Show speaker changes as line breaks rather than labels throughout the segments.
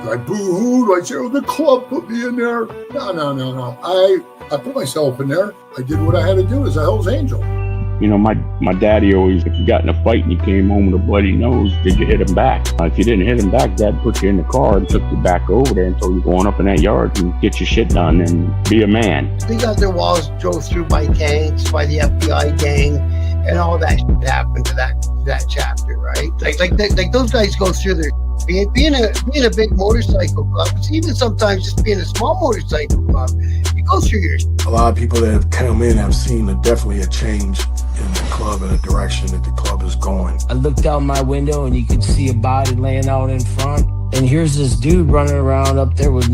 Do I boo-hoo? Do I say, oh, the club put me in there? No. I put myself in there. I did what I had to do as a Hell's Angel.
You know, my daddy always, if you got in a fight and you came home with a bloody nose, did you hit him back? If you didn't hit him back, Dad put you in the car and took you back over there until you're going up in that yard and get your shit done and be a man.
They got their walls drove through by gangs, by the FBI gang, and all that shit happened to that chapter, right? Like those guys go through their being a big motorcycle club, it's even sometimes just being a small motorcycle club, you go through your.
A lot of people that have come in have seen definitely a change in the club and the direction that the club is going.
I looked out my window and you could see a body laying out in front. And here's this dude running around up there with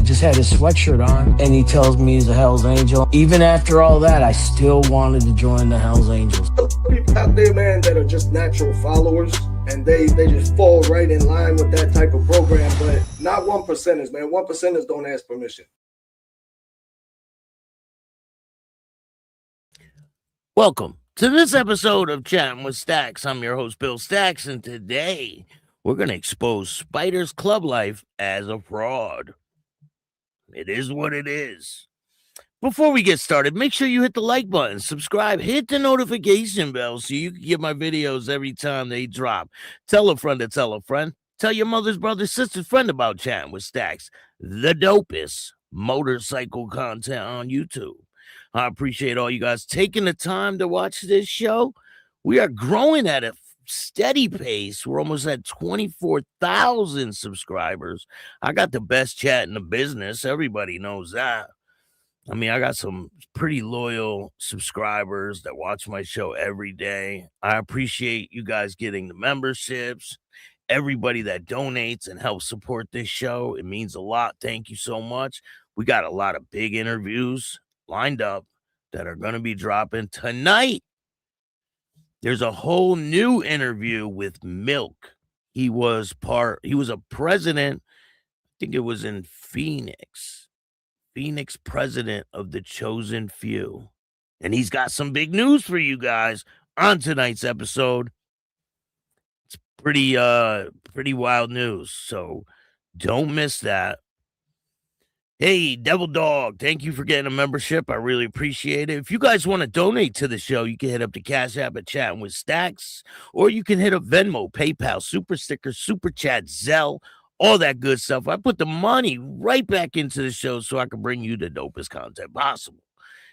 just had his sweatshirt on. And he tells me he's a Hell's Angel. Even after all that, I still wanted to join the Hell's Angels.
People out there, man, that are just natural followers. And they just fall right in line with that type of program. But not 1%ers, man. 1%ers don't ask permission.
Welcome to this episode of Chattin With Staxx. I'm your host, Bill Staxx, and today we're going to expose Spider's club life as a fraud. It is what it is. Before we get started, make sure you hit the like button, subscribe, hit the notification bell so you can get my videos every time they drop. Tell a friend to tell a friend. Tell your mother's brother, sister's friend about Chattin With Staxx, the dopest motorcycle content on YouTube. I appreciate all you guys taking the time to watch this show. We are growing at a steady pace. We're almost at 24,000 subscribers. I got the best chat in the business. Everybody knows that. I mean, I got some pretty loyal subscribers that watch my show every day. I appreciate you guys getting the memberships. Everybody that donates and helps support this show. It means a lot. Thank you so much. We got a lot of big interviews lined up that are going to be dropping tonight. There's a whole new interview with Milk. He was a president, I think it was in Phoenix president of the Chosen Few. And he's got some big news for you guys on tonight's episode. It's pretty wild news, so don't miss that. Hey, Devil Dog, thank you for getting a membership. I really appreciate it. If you guys want to donate to the show, you can hit up the Cash App at Chattin With Staxx, or you can hit up Venmo, PayPal, Super Stickers, Super Chat, Zelle, all that good stuff. I put the money right back into the show so I can bring you the dopest content possible.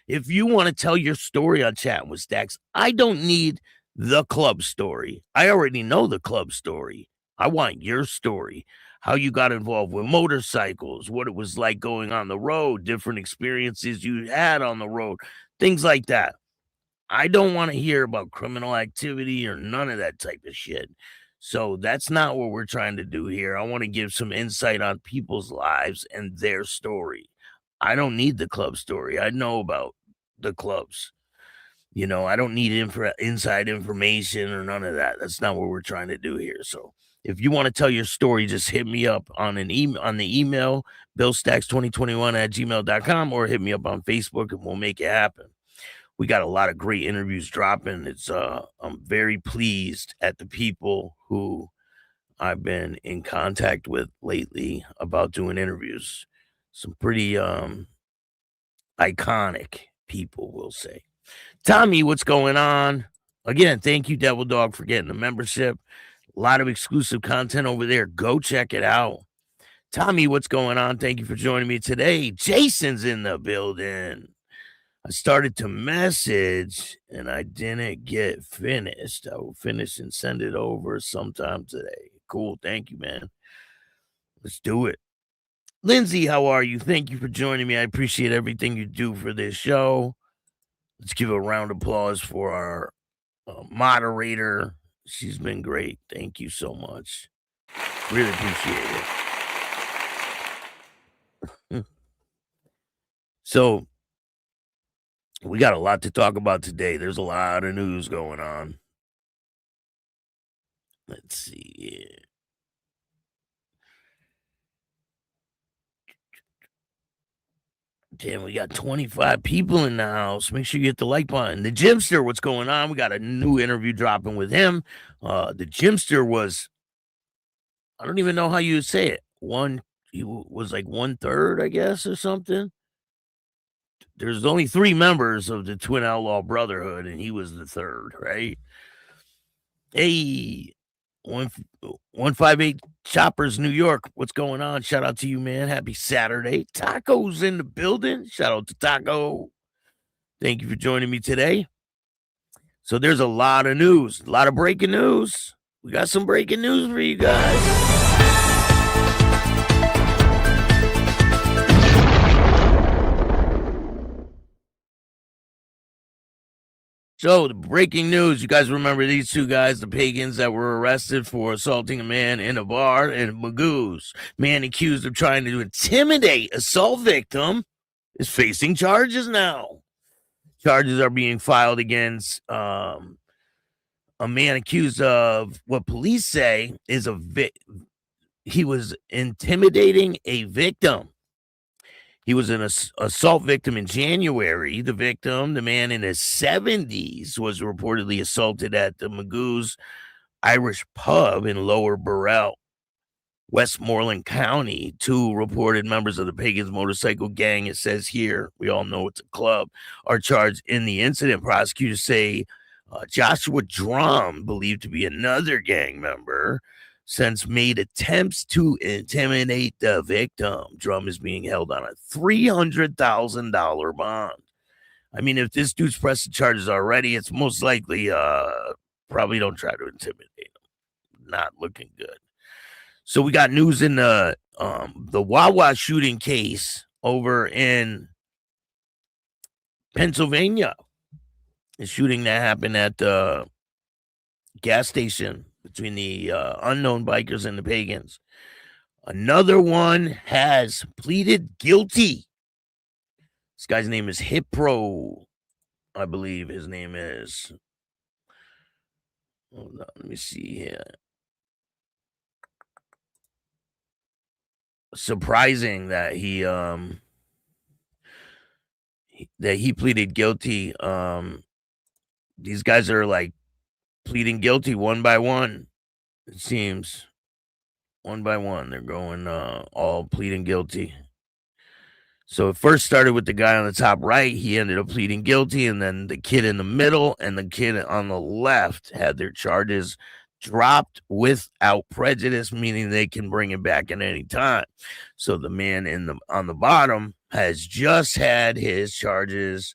If you want to tell your story on Chattin With Staxx, I don't need the club story. I already know the club story. I want your story. How you got involved with motorcycles, what it was like going on the road, different experiences you had on the road, things like that. I don't want to hear about criminal activity or none of that type of shit. So that's not what we're trying to do here. I want to give some insight on people's lives and their story. I don't need the club story. I know about the clubs. You know, I don't need inside information or none of that. That's not what we're trying to do here. So if you want to tell your story, just hit me up on the email, billstaxx2021@gmail.com, or hit me up on Facebook and we'll make it happen. We got a lot of great interviews dropping. I'm very pleased at the people who I've been in contact with lately about doing interviews. Some pretty iconic people, we'll say. Tommy, what's going on? Again, thank you, Devil Dog, for getting the membership. A lot of exclusive content over there. Go check it out. Tommy, what's going on? Thank you for joining me today. Jason's in the building. I started to message and I didn't get finished. I will finish and send it over sometime today. Cool. Thank you, man. Let's do it. Lindsay, how are you? Thank you for joining me. I appreciate everything you do for this show. Let's give a round of applause for our moderator. She's been great. Thank you so much. Really appreciate it. So, we got a lot to talk about today. There's a lot of news going on. Let's see. Damn, we got 25 people in the house. Make sure you hit the like button. The Gymster, what's going on? We got a new interview dropping with him. The Gymster was, I don't even know how you would say it, was like 1/3, I guess, or something. There's only 3 members of the Twin Outlaw Brotherhood, and he was the 3rd, right? Hey, 158 Choppers, New York. What's going on? Shout out to you, man. Happy Saturday. Taco's in the building. Shout out to Taco. Thank you for joining me today. So there's a lot of news, a lot of breaking news. We got some breaking news for you guys. So, the breaking news, you guys remember these 2 guys, the pagans that were arrested for assaulting a man in a bar in Magoo's. Man accused of trying to intimidate assault victim is facing charges now. Charges are being filed against a man accused of what police say is he was intimidating a victim. He was an assault victim in January. The victim, the man in his 70s, was reportedly assaulted at the Magoo's Irish pub in Lower Burrell, Westmoreland County. 2 reported members of the Pagans motorcycle gang, it says here, we all know it's a club, are charged in the incident. Prosecutors say Joshua Drum, believed to be another gang member, since made attempts to intimidate the victim. Drum is being held on a $300,000 bond. I mean, if this dude's pressing charges already, it's most likely probably don't try to intimidate him. Not looking good. So we got news in the Wawa shooting case over in Pennsylvania. The shooting that happened at the gas station between the unknown bikers and the pagans. Another one has pleaded guilty. This guy's name is Hipro, I believe his name is. Hold on, let me see here. Surprising that he pleaded guilty. These guys are like pleading guilty one by one. It seems one by one they're going all pleading guilty. So it first started with the guy on the top right. He ended up pleading guilty, and then the kid in the middle and the kid on the left had their charges dropped without prejudice, meaning they can bring it back at any time. So the man on the bottom has just had his charges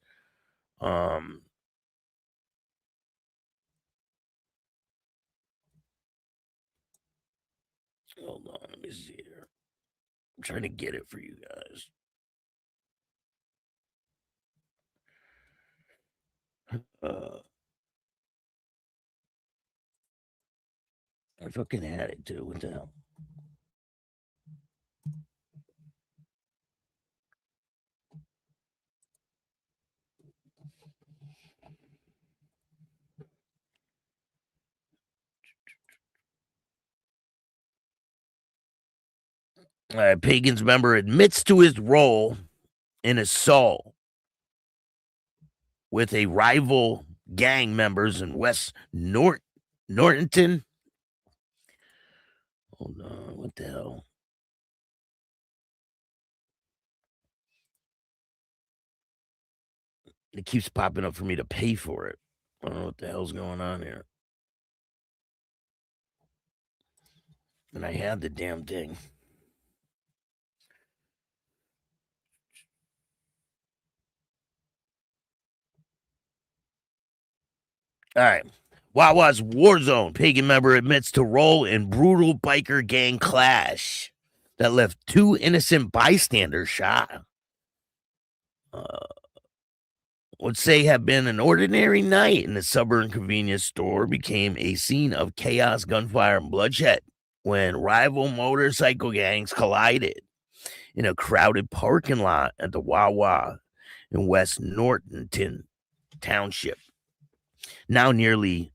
hold on, let me see here. I'm trying to get it for you guys. I fucking had it too. What the hell? Pagan's member admits to his role in assault with a rival gang members in West Nortonton. Hold on, what the hell? It keeps popping up for me to pay for it. I don't know what the hell's going on here. And I had the damn thing. All right. Wawa's war zone. Pagan member admits to role in brutal biker gang clash that left 2 innocent bystanders shot. Would say have been an ordinary night in the suburban convenience store became a scene of chaos, gunfire, and bloodshed when rival motorcycle gangs collided in a crowded parking lot at the Wawa in West Nortonton Township. Now nearly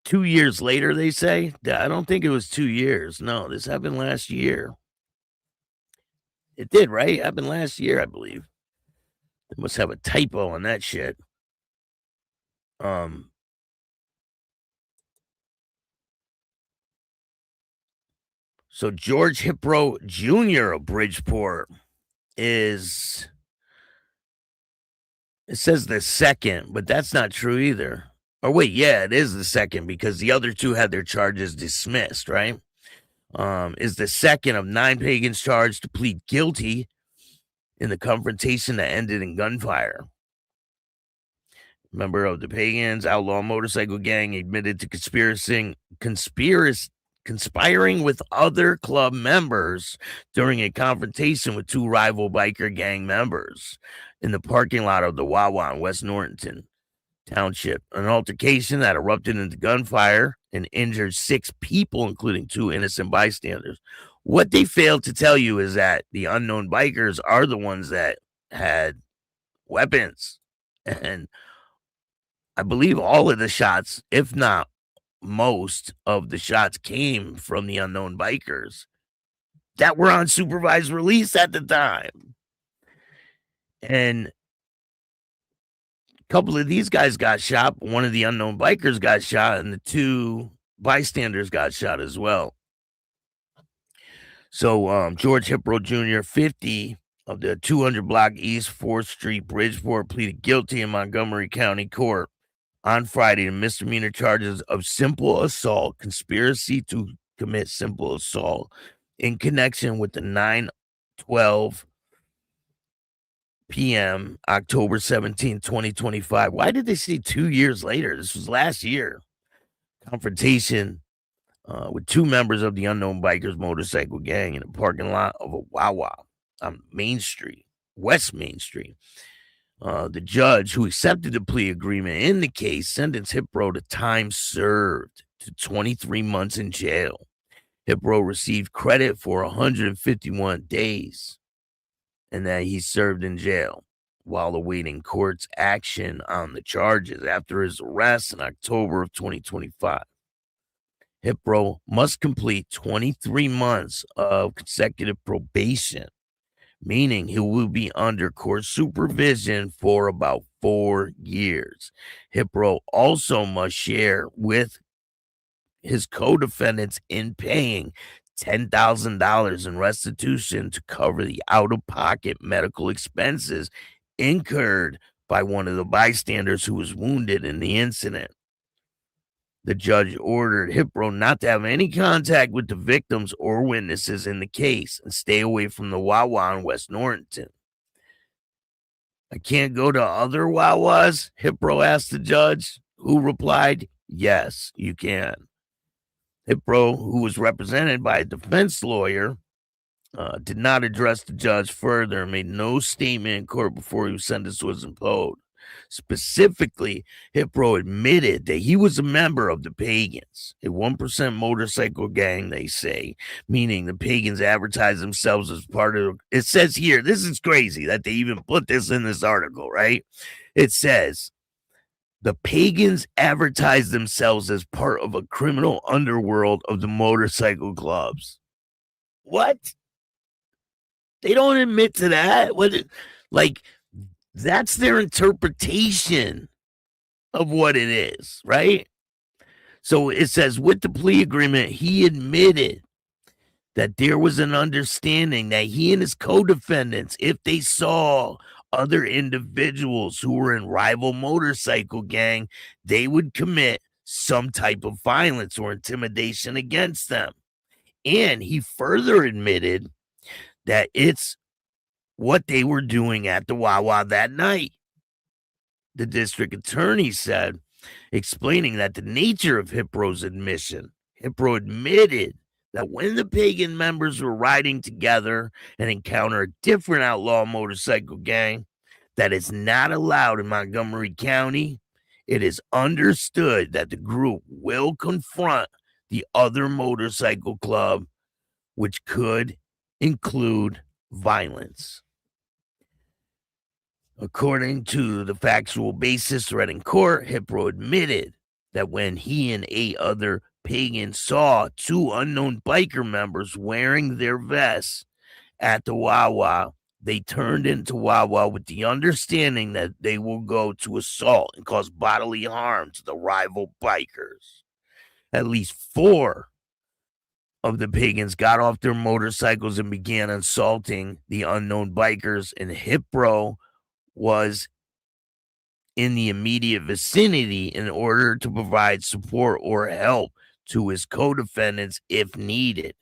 2 years later, they say. I don't think it was 2 years. No, this happened last year. It did, right? It happened last year, I believe. They must have a typo on that shit. So George Hipro Jr. of Bridgeport is, it says the second, but that's not true either. Or wait, yeah, it is the second because the other two had their charges dismissed, right? Is the second of 9 pagans charged to plead guilty in the confrontation that ended in gunfire. Member of the Pagans Outlaw Motorcycle Gang admitted to conspiring with other club members during a confrontation with 2 rival biker gang members in the parking lot of the Wawa in West Norriton Township. An altercation that erupted into gunfire and injured 6 people, including 2 innocent bystanders. What they failed to tell you is that the unknown bikers are the ones that had weapons. And I believe all of the shots, if not most of the shots, came from the unknown bikers that were on supervised release at the time. And a couple of these guys got shot. One of the unknown bikers got shot, and the 2 bystanders got shot as well. So George Hipro Jr., 50, of the 200 block East 4th Street, Bridgeport, pleaded guilty in Montgomery County Court on Friday to misdemeanor charges of simple assault, conspiracy to commit simple assault in connection with the 9/12 p.m. October 17, 2025. Why did they say 2 years later? This was last year. Confrontation with 2 members of the unknown bikers motorcycle gang in a parking lot of a Wawa on Main Street, West Main Street. The judge who accepted the plea agreement in the case sentenced Hipro to time served to 23 months in jail. Hipro received credit for 151 days and that he served in jail while awaiting court's action on the charges after his arrest in October of 2025. Hipro must complete 23 months of consecutive probation, meaning he will be under court supervision for about 4 years. Hipro also must share with his co-defendants in paying $10,000 in restitution to cover the out-of-pocket medical expenses incurred by one of the bystanders who was wounded in the incident. The judge ordered Hipro not to have any contact with the victims or witnesses in the case and stay away from the Wawa in West Norriton. I can't go to other Wawas? Hipro asked the judge, who replied, yes, you can. Hipro, who was represented by a defense lawyer, did not address the judge further and made no statement in court before his sentence was imposed. Specifically, Hipro admitted that he was a member of the Pagans, a 1% motorcycle gang, they say, meaning the Pagans advertise themselves as part of, it says here, this is crazy that they even put this in this article, right? It says, the Pagans advertise themselves as part of a criminal underworld of the motorcycle clubs. What? They don't admit to that? What? Like, that's their interpretation of what it is, right? So it says, with the plea agreement, he admitted that there was an understanding that he and his co-defendants, if they saw other individuals who were in rival motorcycle gang, they would commit some type of violence or intimidation against them. And he further admitted that it's what they were doing at the Wawa that night. The district attorney said, explaining that the nature of Hipro's admission, Hipro admitted that when the Pagan members were riding together and encounter a different outlaw motorcycle gang that is not allowed in Montgomery County, it is understood that the group will confront the other motorcycle club, which could include violence. According to the factual basis read in court, Hipro admitted that when he and 8 other Pagans saw 2 unknown biker members wearing their vests at the Wawa, they turned into Wawa with the understanding that they will go to assault and cause bodily harm to the rival bikers. At least 4 of the pagans got off their motorcycles and began assaulting the unknown bikers, and Hipro was in the immediate vicinity in order to provide support or help to his co-defendants if needed.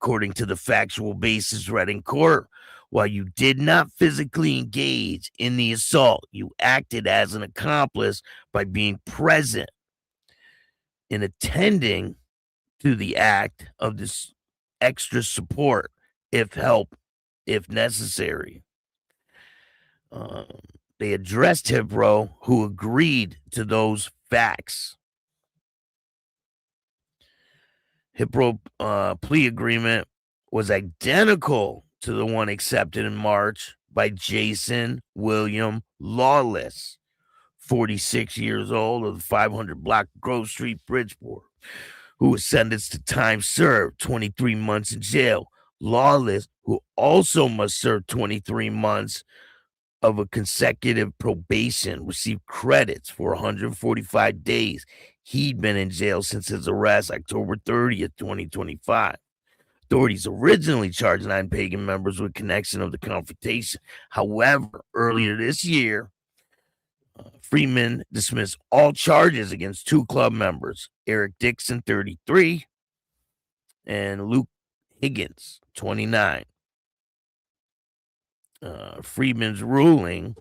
According to the factual basis read in court, while you did not physically engage in the assault, you acted as an accomplice by being present in attending to the act of this extra support if necessary. They addressed Hipro, who agreed to those facts. Hipro plea agreement was identical to the one accepted in March by Jason William Lawless, 46 years old, of the 500 block Grove Street, Bridgeport, who was sentenced to time served, 23 months in jail. Lawless, who also must serve 23 months of a consecutive probation, received credits for 145 days. He'd been in jail since his arrest, October 30th, 2025. Authorities originally charged 9 pagan members with connection of the confrontation. However, earlier this year, Freeman dismissed all charges against 2 club members, Eric Dixon, 33, and Luke Higgins, 29. Freeman's ruling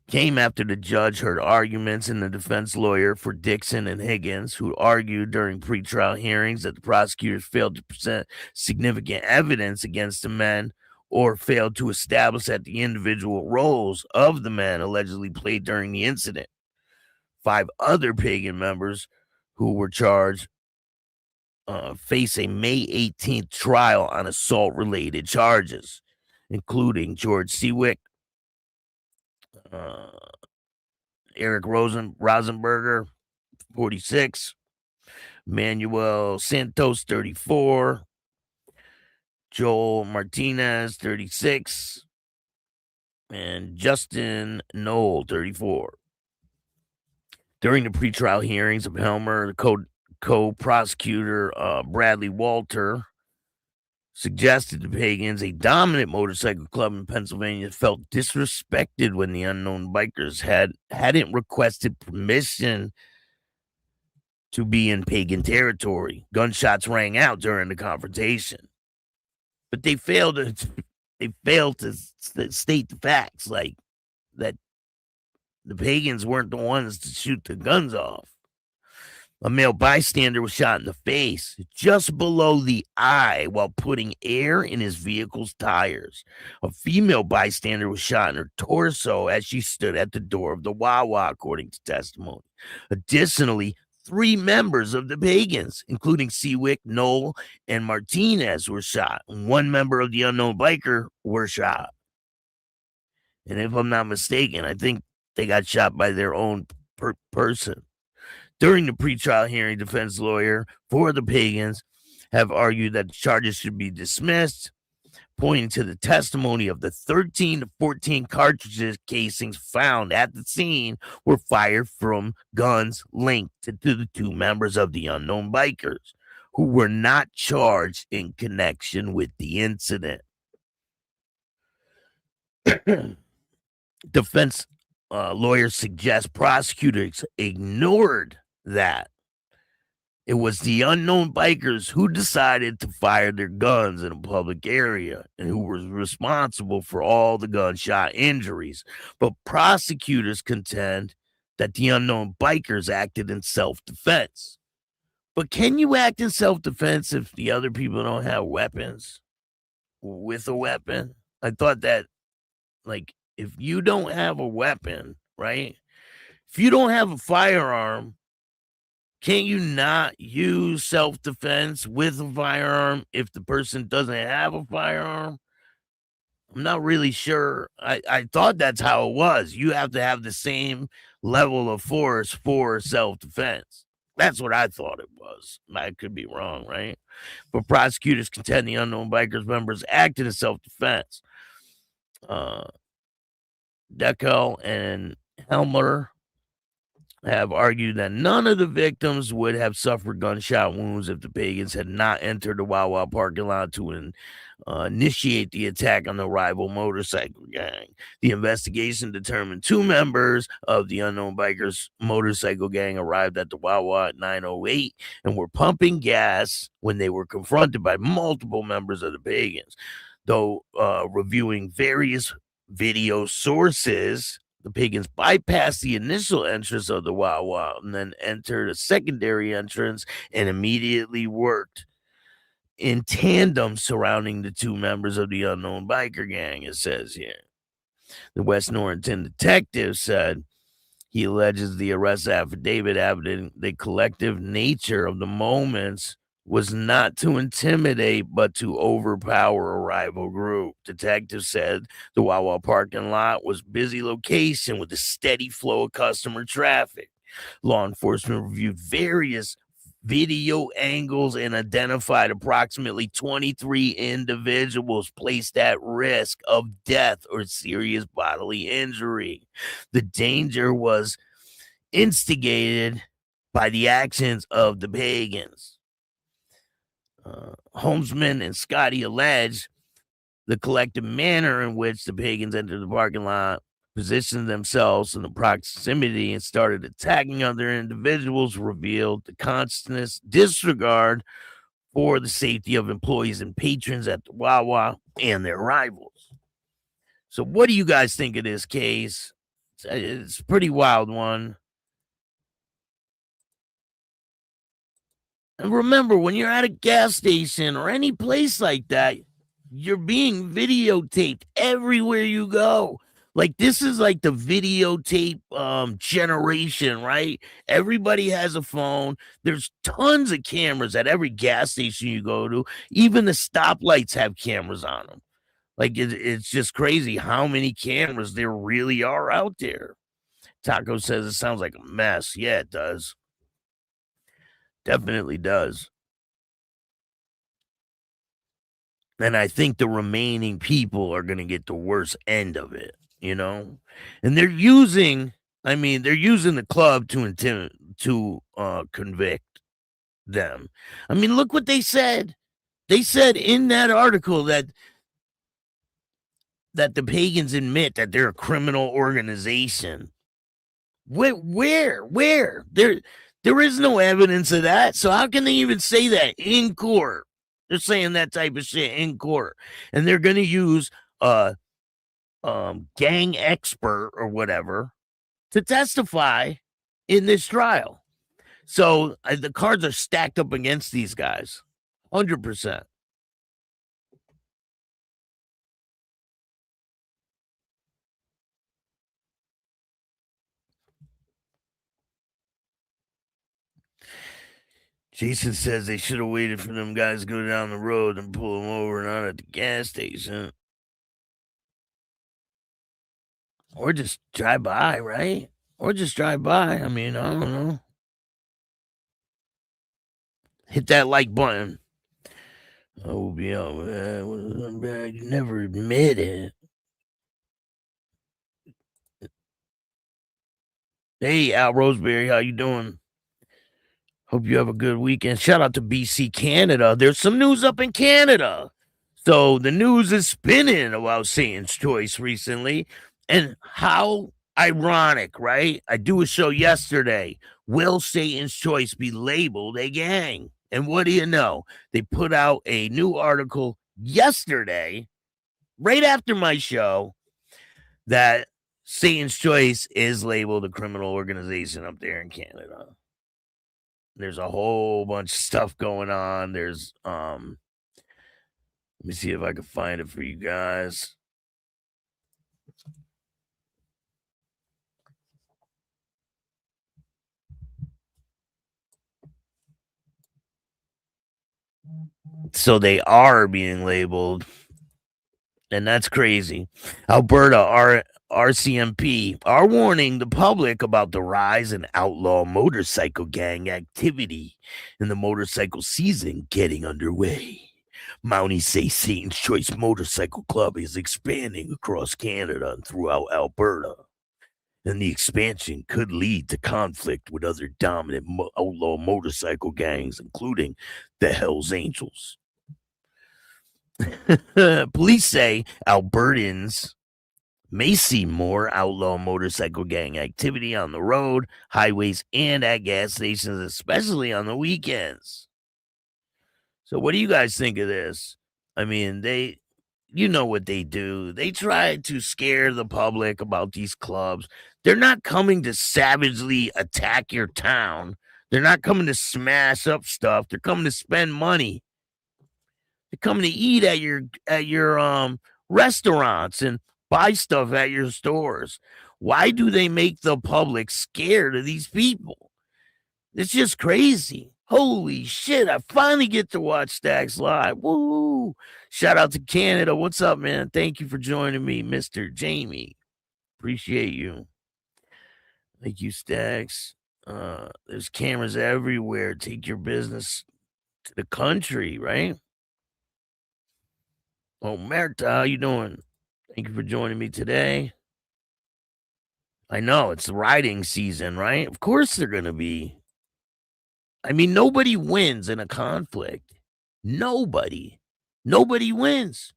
came after the judge heard arguments in the defense lawyer for Dixon and Higgins, who argued during pretrial hearings that the prosecutors failed to present significant evidence against the men or failed to establish that the individual roles of the men allegedly played during the incident. 5 other pagan members who were charged face a May 18th trial on assault-related charges, including George Seawick, Eric Rosenberger, 46, Manuel Santos, 34, Joel Martinez, 36, and Justin Knoll, 34. During the pretrial hearings of Helmer, the co-prosecutor Bradley Walter suggested to pagans a dominant motorcycle club in Pennsylvania felt disrespected when the unknown bikers hadn't requested permission to be in pagan territory. Gunshots rang out during the confrontation, but they failed to state the facts, like that the pagans weren't the ones to shoot the guns off. A male bystander was shot in the face, just below the eye, while putting air in his vehicle's tires. A female bystander was shot in her torso as she stood at the door of the Wawa, according to testimony. Additionally, 3 members of the pagans, including Seawick, Knoll, and Martinez, were shot. 1 member of the unknown biker were shot. And if I'm not mistaken, I think they got shot by their own person. During the pretrial hearing, defense lawyer for the pagans have argued that the charges should be dismissed, pointing to the testimony of the 13 to 14 cartridges casings found at the scene were fired from guns linked to the 2 members of the unknown bikers, who were not charged in connection with the incident. Defense lawyers suggest prosecutors ignored that it was the unknown bikers who decided to fire their guns in a public area and who was responsible for all the gunshot injuries. But prosecutors contend that the unknown bikers acted in self-defense. But can you act in self-defense if the other people don't have weapons? With a weapon? I thought that, like, if you don't have a weapon, right? If you don't have a firearm, can't you not use self-defense with a firearm if the person doesn't have a firearm? I'm not really sure. I thought that's how it was. You have to have the same level of force for self-defense. That's what I thought it was. I could be wrong, right? But prosecutors contend the unknown bikers members acted in self-defense. Deckel and Helmer have argued that none of the victims would have suffered gunshot wounds if the pagans had not entered the Wawa parking lot to initiate the attack on the rival motorcycle gang. The investigation determined 2 members of the unknown bikers motorcycle gang arrived at the Wawa at 9:08 and were pumping gas when they were confronted by multiple members of the pagans. Though reviewing various video sources, the pagans bypassed the initial entrance of the Wawa and then entered a secondary entrance and immediately worked in tandem surrounding the 2 members of the unknown biker gang, it says here. The West Norrington detective said he alleges the arrest affidavit evident the collective nature of the moments was not to intimidate but to overpower a rival group. Detectives said the Wawa parking lot was a busy location with a steady flow of customer traffic. Law enforcement reviewed various video angles and identified approximately 23 individuals placed at risk of death or serious bodily injury. The danger was instigated by the actions of the pagans. Holmesman and Scotty alleged the collective manner in which the pagans entered the parking lot, positioned themselves in the proximity, and started attacking other individuals revealed the constant disregard for the safety of employees and patrons at the Wawa and their rivals. So what do you guys think of this case? It's a pretty wild one. And remember, when you're at a gas station or any place like that, you're being videotaped everywhere you go. Like, this is like the videotape generation, right? Everybody has a phone. There's tons of cameras at every gas station you go to. Even the stoplights have cameras on them. Like, it's just crazy how many cameras there really are out there. Taco says it sounds like a mess. Yeah, it does. Definitely does. And I think the remaining people are going to get the worst end of it, you know? And they're using the club to convict them. I mean, look what they said. They said in that article that the pagans admit that they're a criminal organization. Where? There is no evidence of that. So how can they even say that in court? They're saying that type of shit in court. And they're going to use a gang expert or whatever to testify in this trial. So the cards are stacked up against these guys. 100%. Jason says they should have waited for them guys to go down the road and pull them over, not at the gas station. Or just drive by, right? Or just drive by. I mean, I don't know. Hit that like button. Oh, yeah, you never admit it. Hey, Al Roseberry, how you doing? Hope you have a good weekend. Shout out to BC Canada. There's some news up in Canada. So the news is spinning about Satan's Choice recently. And how ironic, right? I do a show yesterday. Will Satan's Choice be labeled a gang? And what do you know? They put out a new article yesterday, right after my show, that Satan's Choice is labeled a criminal organization up there in Canada. There's a whole bunch of stuff going on. There's let me see if I can find it for you guys. So they are being labeled, and that's crazy. Alberta RCMP are warning the public about the rise in outlaw motorcycle gang activity and the motorcycle season getting underway. Mounties say Satan's Choice Motorcycle Club is expanding across Canada and throughout Alberta. and the expansion could lead to conflict with other dominant outlaw motorcycle gangs, including the Hells Angels. Police say Albertans may see more outlaw motorcycle gang activity on the road, highways, and at gas stations, especially on the weekends. So what do you guys think of this? I mean, you know what they do. They try to scare the public about these clubs. They're not coming to savagely attack your town. They're not coming to smash up stuff. They're coming to spend money. They're coming to eat at your restaurants and buy stuff at your stores. Why do they make the public scared of these people? It's just crazy. Holy shit, I finally get to watch Staxx live. Woo! Shout out to Canada. What's up, man? Thank you for joining me, Mr. Jamie. Appreciate you. Thank you, Staxx. There's cameras everywhere. Take your business to the country, right? Oh, Merta, how you doing? Thank you for joining me today. I know, it's riding season, right? Of course they're going to be. I mean, nobody wins in a conflict. Nobody wins.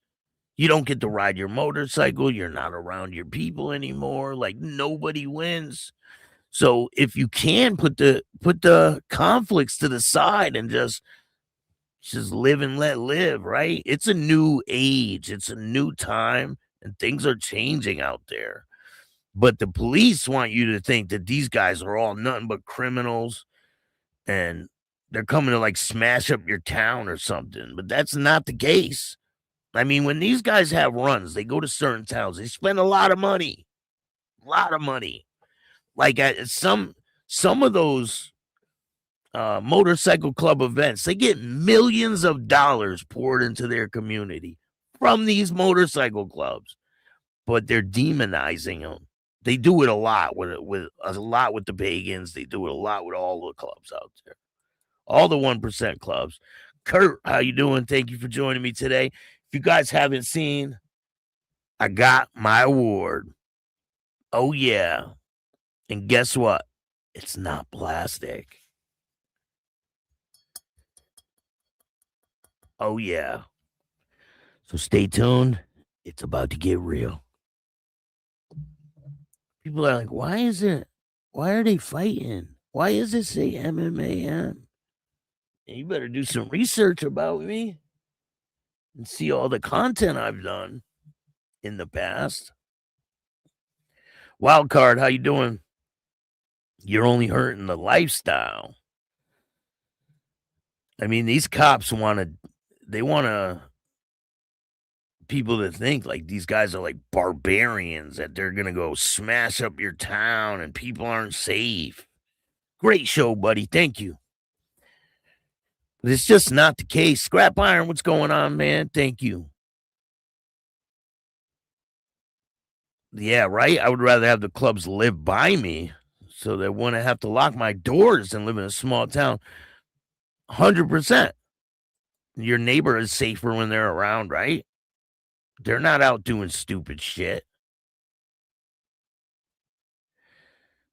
You don't get to ride your motorcycle. You're not around your people anymore. Like, nobody wins. So if you can put the conflicts to the side and just live and let live, right? It's a new age. It's a new time, and things are changing out there. But the police want you to think that these guys are all nothing but criminals and they're coming to like smash up your town or something. But that's not the case. I mean, when these guys have runs, they go to certain towns, they spend a lot of money. Like at some of those motorcycle club events, they get millions of dollars poured into their community from these motorcycle clubs, but they're demonizing them. They do it a lot with the pagans. They do it a lot with all the clubs out there, all the 1% clubs. Kurt, how you doing? Thank you for joining me today. If you guys haven't seen, I got my award. Oh yeah, and guess what? It's not plastic. Oh yeah. So stay tuned. It's about to get real. People are like, why are they fighting? Why does it say MMAN? And you better do some research about me and see all the content I've done in the past. Wildcard, how you doing? You're only hurting the lifestyle. I mean, these cops want people to think like these guys are like barbarians, that they're gonna go smash up your town and people aren't safe. Great show, buddy. Thank you. But it's just not the case. Scrap Iron, what's going on, man? Thank you. Yeah, right. I would rather have the clubs live by me so they wouldn't have to lock my doors and live in a small town. 100%. Your neighbor is safer when they're around, right? They're not out doing stupid shit.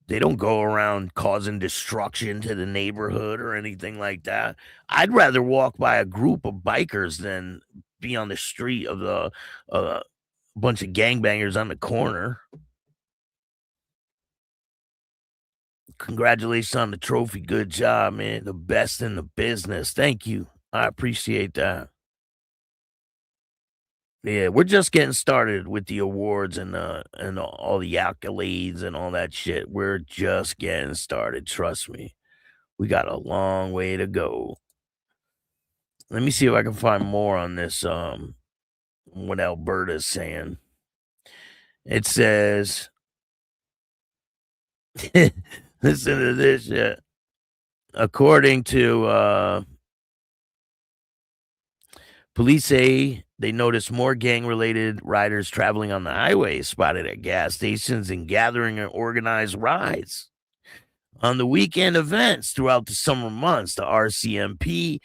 They don't go around causing destruction to the neighborhood or anything like that. I'd rather walk by a group of bikers than be on the street of a bunch of gangbangers on the corner. Congratulations on the trophy. Good job, man. The best in the business. Thank you. I appreciate that. Yeah, we're just getting started with the awards and all the accolades and all that shit. We're just getting started. Trust me. We got a long way to go. Let me see if I can find more on this. What Alberta's saying. It says, listen to this shit. According to police say they noticed more gang-related riders traveling on the highway, spotted at gas stations, and gathering and organized rides. On the weekend events throughout the summer months, the RCMP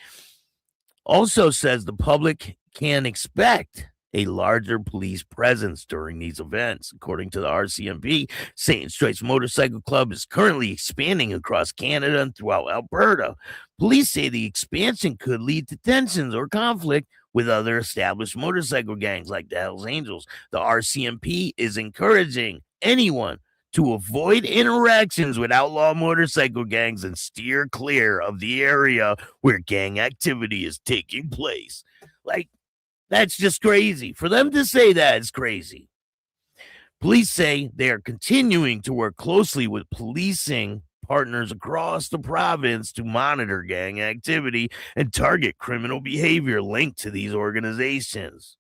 also says the public can expect a larger police presence during these events. According to the RCMP, Satan's Choice Motorcycle Club is currently expanding across Canada and throughout Alberta. Police say the expansion could lead to tensions or conflict with other established motorcycle gangs like the Hells Angels. The RCMP is encouraging anyone to avoid interactions with outlaw motorcycle gangs and steer clear of the area where gang activity is taking place. Like, that's just crazy. For them to say that is crazy. Police say they are continuing to work closely with policing partners across the province to monitor gang activity and target criminal behavior linked to these organizations.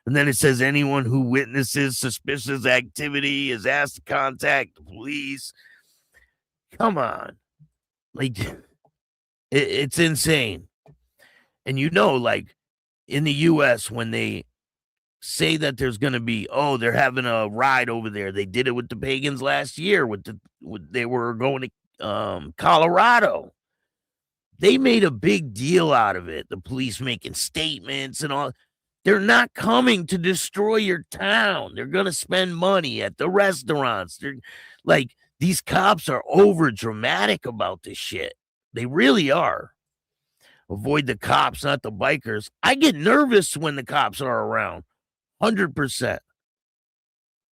And then it says anyone who witnesses suspicious activity is asked to contact the police. Come on. Like, it's insane. And like, in the U.S., when they say that there's going to be, they're having a ride over there. They did it with the pagans last year. They were going to Colorado. They made a big deal out of it. The police making statements and all. They're not coming to destroy your town. They're going to spend money at the restaurants. They're like, these cops are over dramatic about this shit. They really are. Avoid the cops, not the bikers. I get nervous when the cops are around. 100%.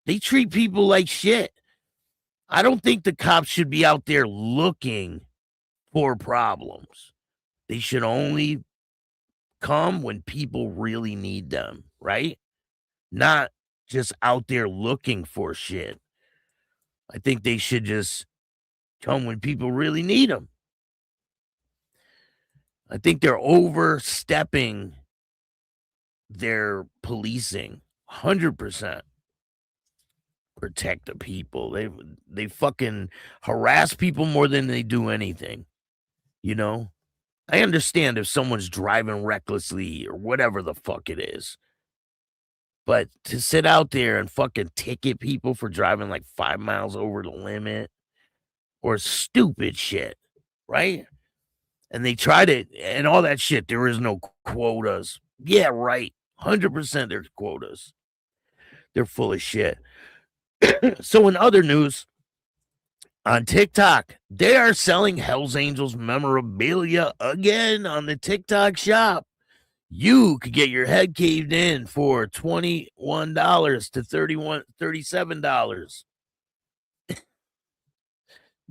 They treat people like shit. I don't think the cops should be out there looking for problems. They should only come when people really need them, right? Not just out there looking for shit. I think they should just come when people really need them. I think they're overstepping their policing 100%. Protect the people. They fucking harass people more than they do anything. I understand if someone's driving recklessly or whatever the fuck it is. But to sit out there and fucking ticket people for driving like 5 miles over the limit or stupid shit, right? And they tried it and all that shit. There is no quotas. Yeah, right. 100% there's quotas. They're full of shit. So in other news, on TikTok, they are selling Hells Angels memorabilia again on the TikTok shop. You could get your head caved in for $21 to $37.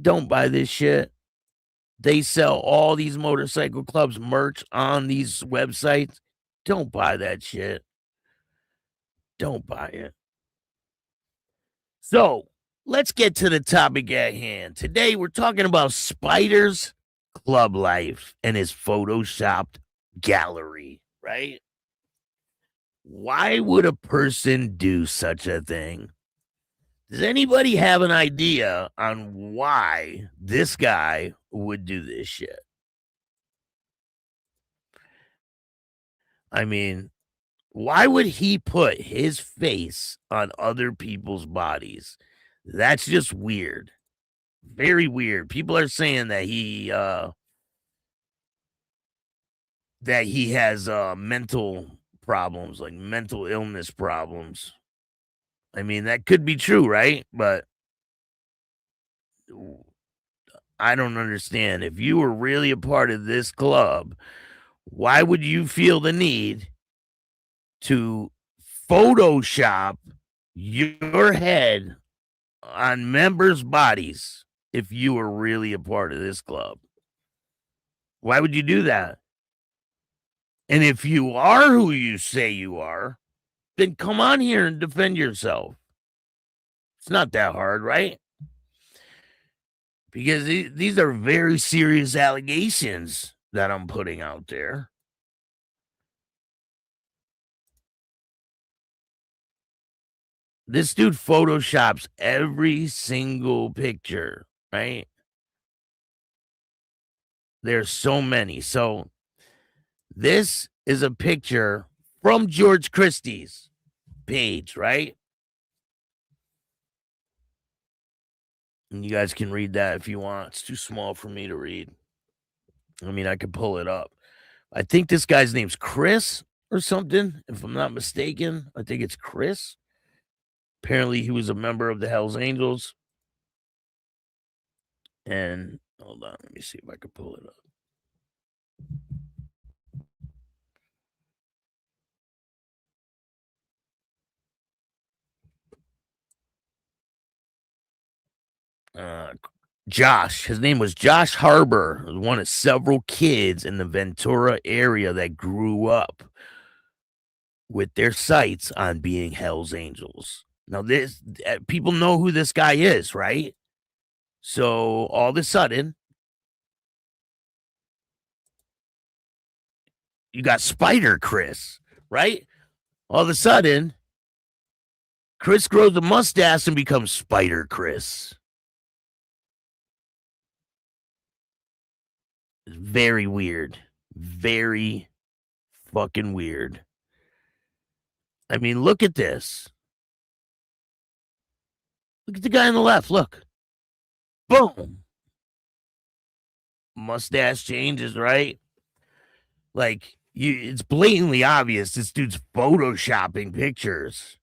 Don't buy this shit. They sell all these motorcycle clubs merch on these websites. Don't buy that shit. Don't buy it. So let's get to the topic at hand. Today, we're talking about Spider's club life and his photoshopped gallery, right? Why would a person do such a thing? Does anybody have an idea on why this guy would do this shit? I mean, why would he put his face on other people's bodies? That's just weird. Very weird. People are saying that he has mental problems, like mental illness problems. I mean, that could be true, right? But I don't understand. If you were really a part of this club, why would you feel the need to Photoshop your head on members' bodies if you were really a part of this club? Why would you do that? And if you are who you say you are, then come on here and defend yourself. It's not that hard, right? Because these are very serious allegations that I'm putting out there. This dude photoshops every single picture, right? There's so many. So this is a picture from George Christie's page, right? And you guys can read that if you want. It's too small for me to read. I mean, I could pull it up. I think this guy's name's Chris or something, if I'm not mistaken. I think it's Chris. Apparently, he was a member of the Hells Angels. And hold on, let me see if I can pull it up. Josh, his name was Josh Harbor, was one of several kids in the Ventura area that grew up with their sights on being Hells Angels. Now, this people know who this guy is, right? So all of a sudden, you got Spider Chris, right? All of a sudden, Chris grows a mustache and becomes Spider Chris. It's very weird. Very fucking weird. I mean, look at this. Look at the guy on the left. Look. Boom. Mustache changes, right? Like, it's blatantly obvious this dude's photoshopping pictures.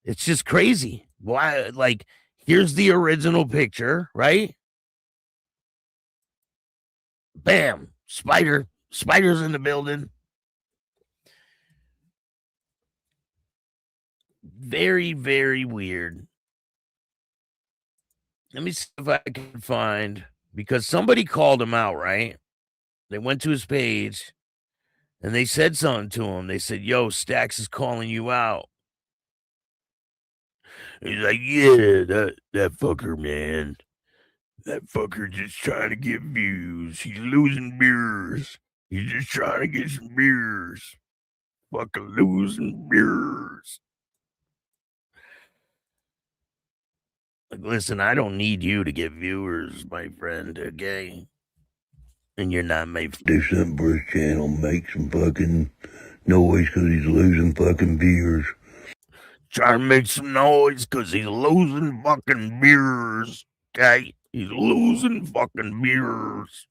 It's just crazy. Why? Like, here's the original picture, right? Bam. Spider's in the building. Very, very weird. Let me see if I can find, because somebody called him out, right? They went to his page and they said something to him. They said, yo, Staxx is calling you out. He's like, yeah, that fucker, man. That fucker just trying to get views. He's losing viewers. He's just trying to get some viewers. Fucking losing viewers. Like, listen, I don't need you to get viewers, my friend, okay? And you're not my
do something for his channel, make some fucking noise because he's losing fucking viewers.
Trying to make some noise because he's losing fucking viewers, okay? He's losing fucking viewers.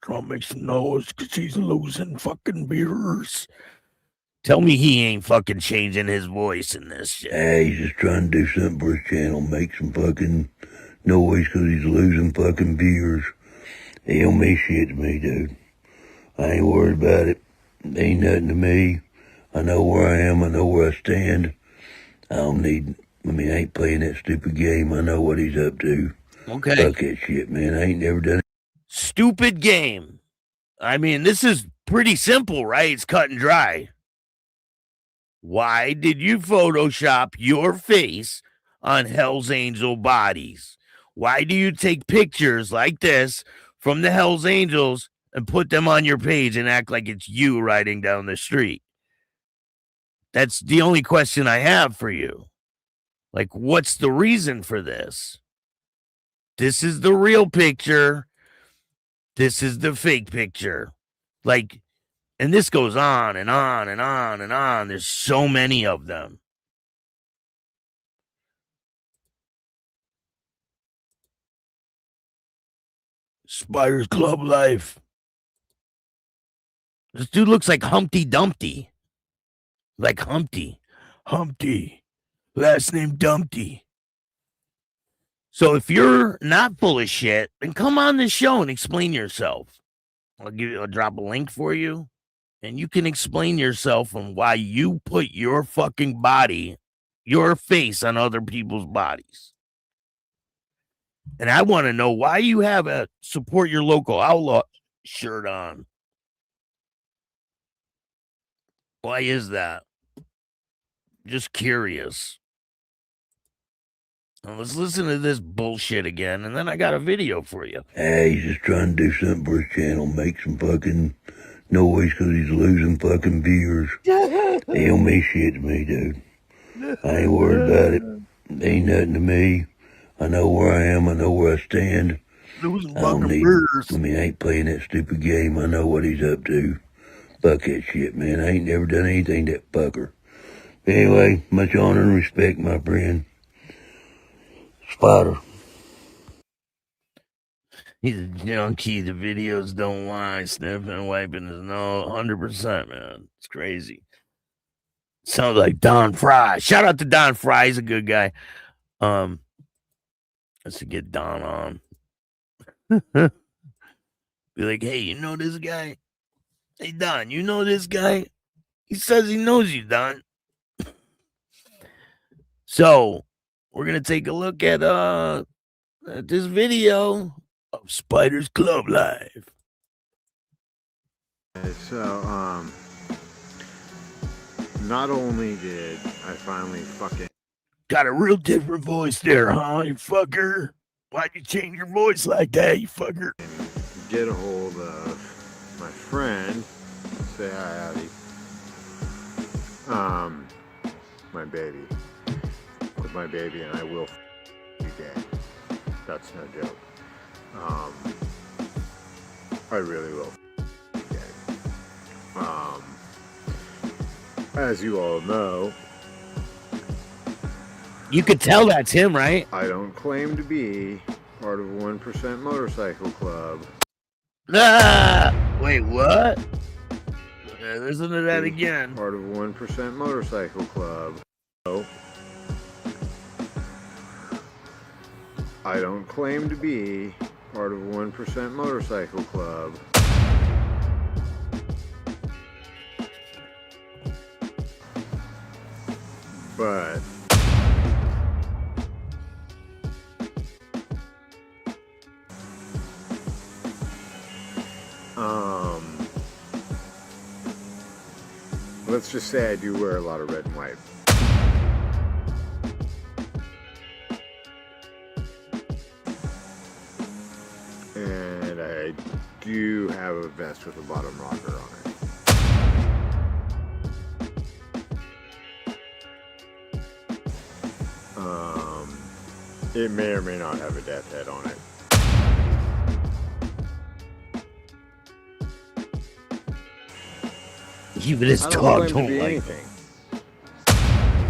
Trying to make some noise because he's losing fucking viewers. Tell me he ain't fucking changing his voice in this shit.
Hey, he's just trying to do something for his channel, make some fucking noise because he's losing fucking viewers. He don't mean shit to me, dude. I ain't worried about it. It ain't nothing to me. I know where I am. I know where I stand. I ain't playing that stupid game. I know what he's up to.
Okay.
Fuck that shit, man. I ain't never done it.
Stupid game. I mean, this is pretty simple, right? It's cut and dry. Why did you Photoshop your face on Hell's Angel bodies? Why do you take pictures like this from the Hells Angels and put them on your page and act like it's you riding down the street? That's the only question I have for you. Like, what's the reason for this? This is the real picture. This is the fake picture. Like, and this goes on and on and on and on. There's so many of them. Spiders Club Life. This dude looks like Humpty Dumpty. Like Humpty. Humpty. Last name Dumpty. So if you're not full of shit, then come on this show and explain yourself. I'll drop a link for you. And you can explain yourself on why you put your fucking body, your face on other people's bodies. And I want to know why you have a support your local outlaw shirt on. Why is that? Just curious. Now let's listen to this bullshit again, and then I got a video for you.
Hey, he's just trying to do something for his channel, make some fucking noise because he's losing fucking viewers. He don't mean shit to me, dude. I ain't worried about it. It ain't nothing to me. I know where I am. I know where I stand.
Losing
I don't
fucking
need.
viewers.
I ain't playing that stupid game. I know what he's up to. Fuck that shit, man. I ain't never done anything to that fucker. Anyway, much honor and respect, my friend. Spider.
He's a junkie. The videos don't lie. Sniffing and wiping his nose. 100%, man. It's crazy. Sounds like Don Fry. Shout out to Don Fry. He's a good guy. Let's get Don on. Be like, hey, you know this guy? Hey, Don, you know this guy? He says he knows you, Don. So, we're going to take a look at this video of Spider's Club Life.
So, not only did I finally fucking...
Got a real different voice there, huh, you fucker? Why'd you change your voice like that, you fucker?
Get a hold of my friend, say hi, Addie. My baby. With my baby, and I will you dead. That's no joke. I really will you dead. As you all know,
You could tell that's him, right?
I don't claim to be part of 1% Motorcycle Club.
Ah! Wait, what? Listen to that again.
Part of 1% Motorcycle Club. So, I don't claim to be part of 1% Motorcycle Club. But let's just say I do wear a lot of red and white. And I do have a vest with a bottom rocker on it. It may or may not have a death head on it.
Even his
I
dog
don't claim to
don't
be
like
anything.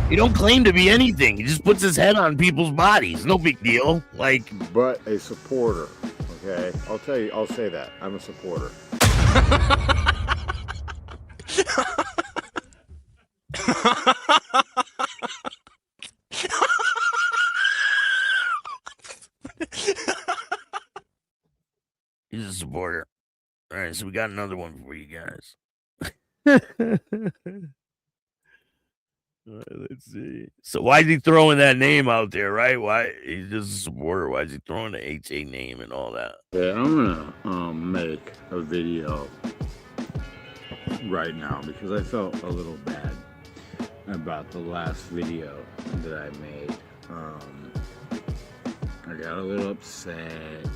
He don't claim to be anything. He just puts his head on people's bodies. No big deal. Like,
But a supporter, okay? I'll tell you, I'll say that. I'm a supporter.
he's a supporter. All right, so we got another one for you guys. All right, let's see. So why is he throwing that name out there, right? Why he's just a supporter? Why is he throwing the HA name and all that?
Yeah, I'm gonna make a video right now because I felt a little bad about the last video that I made. I got a little upset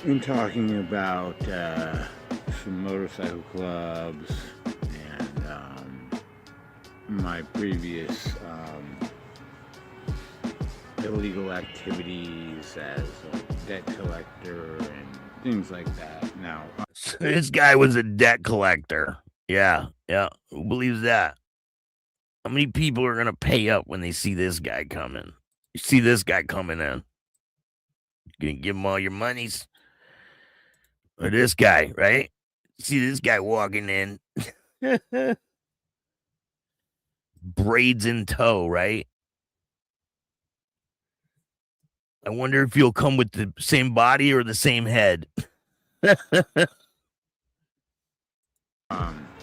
in talking about some motorcycle clubs and my previous illegal activities as a debt collector and things like that. Now,
This guy was a debt collector. Yeah. Who believes that? How many people are gonna pay up when they see this guy coming? You see this guy coming in. You're gonna give him all your monies. Or this guy, right? See this guy walking in. Braids in tow, right? I wonder if he'll come with the same body or the same head.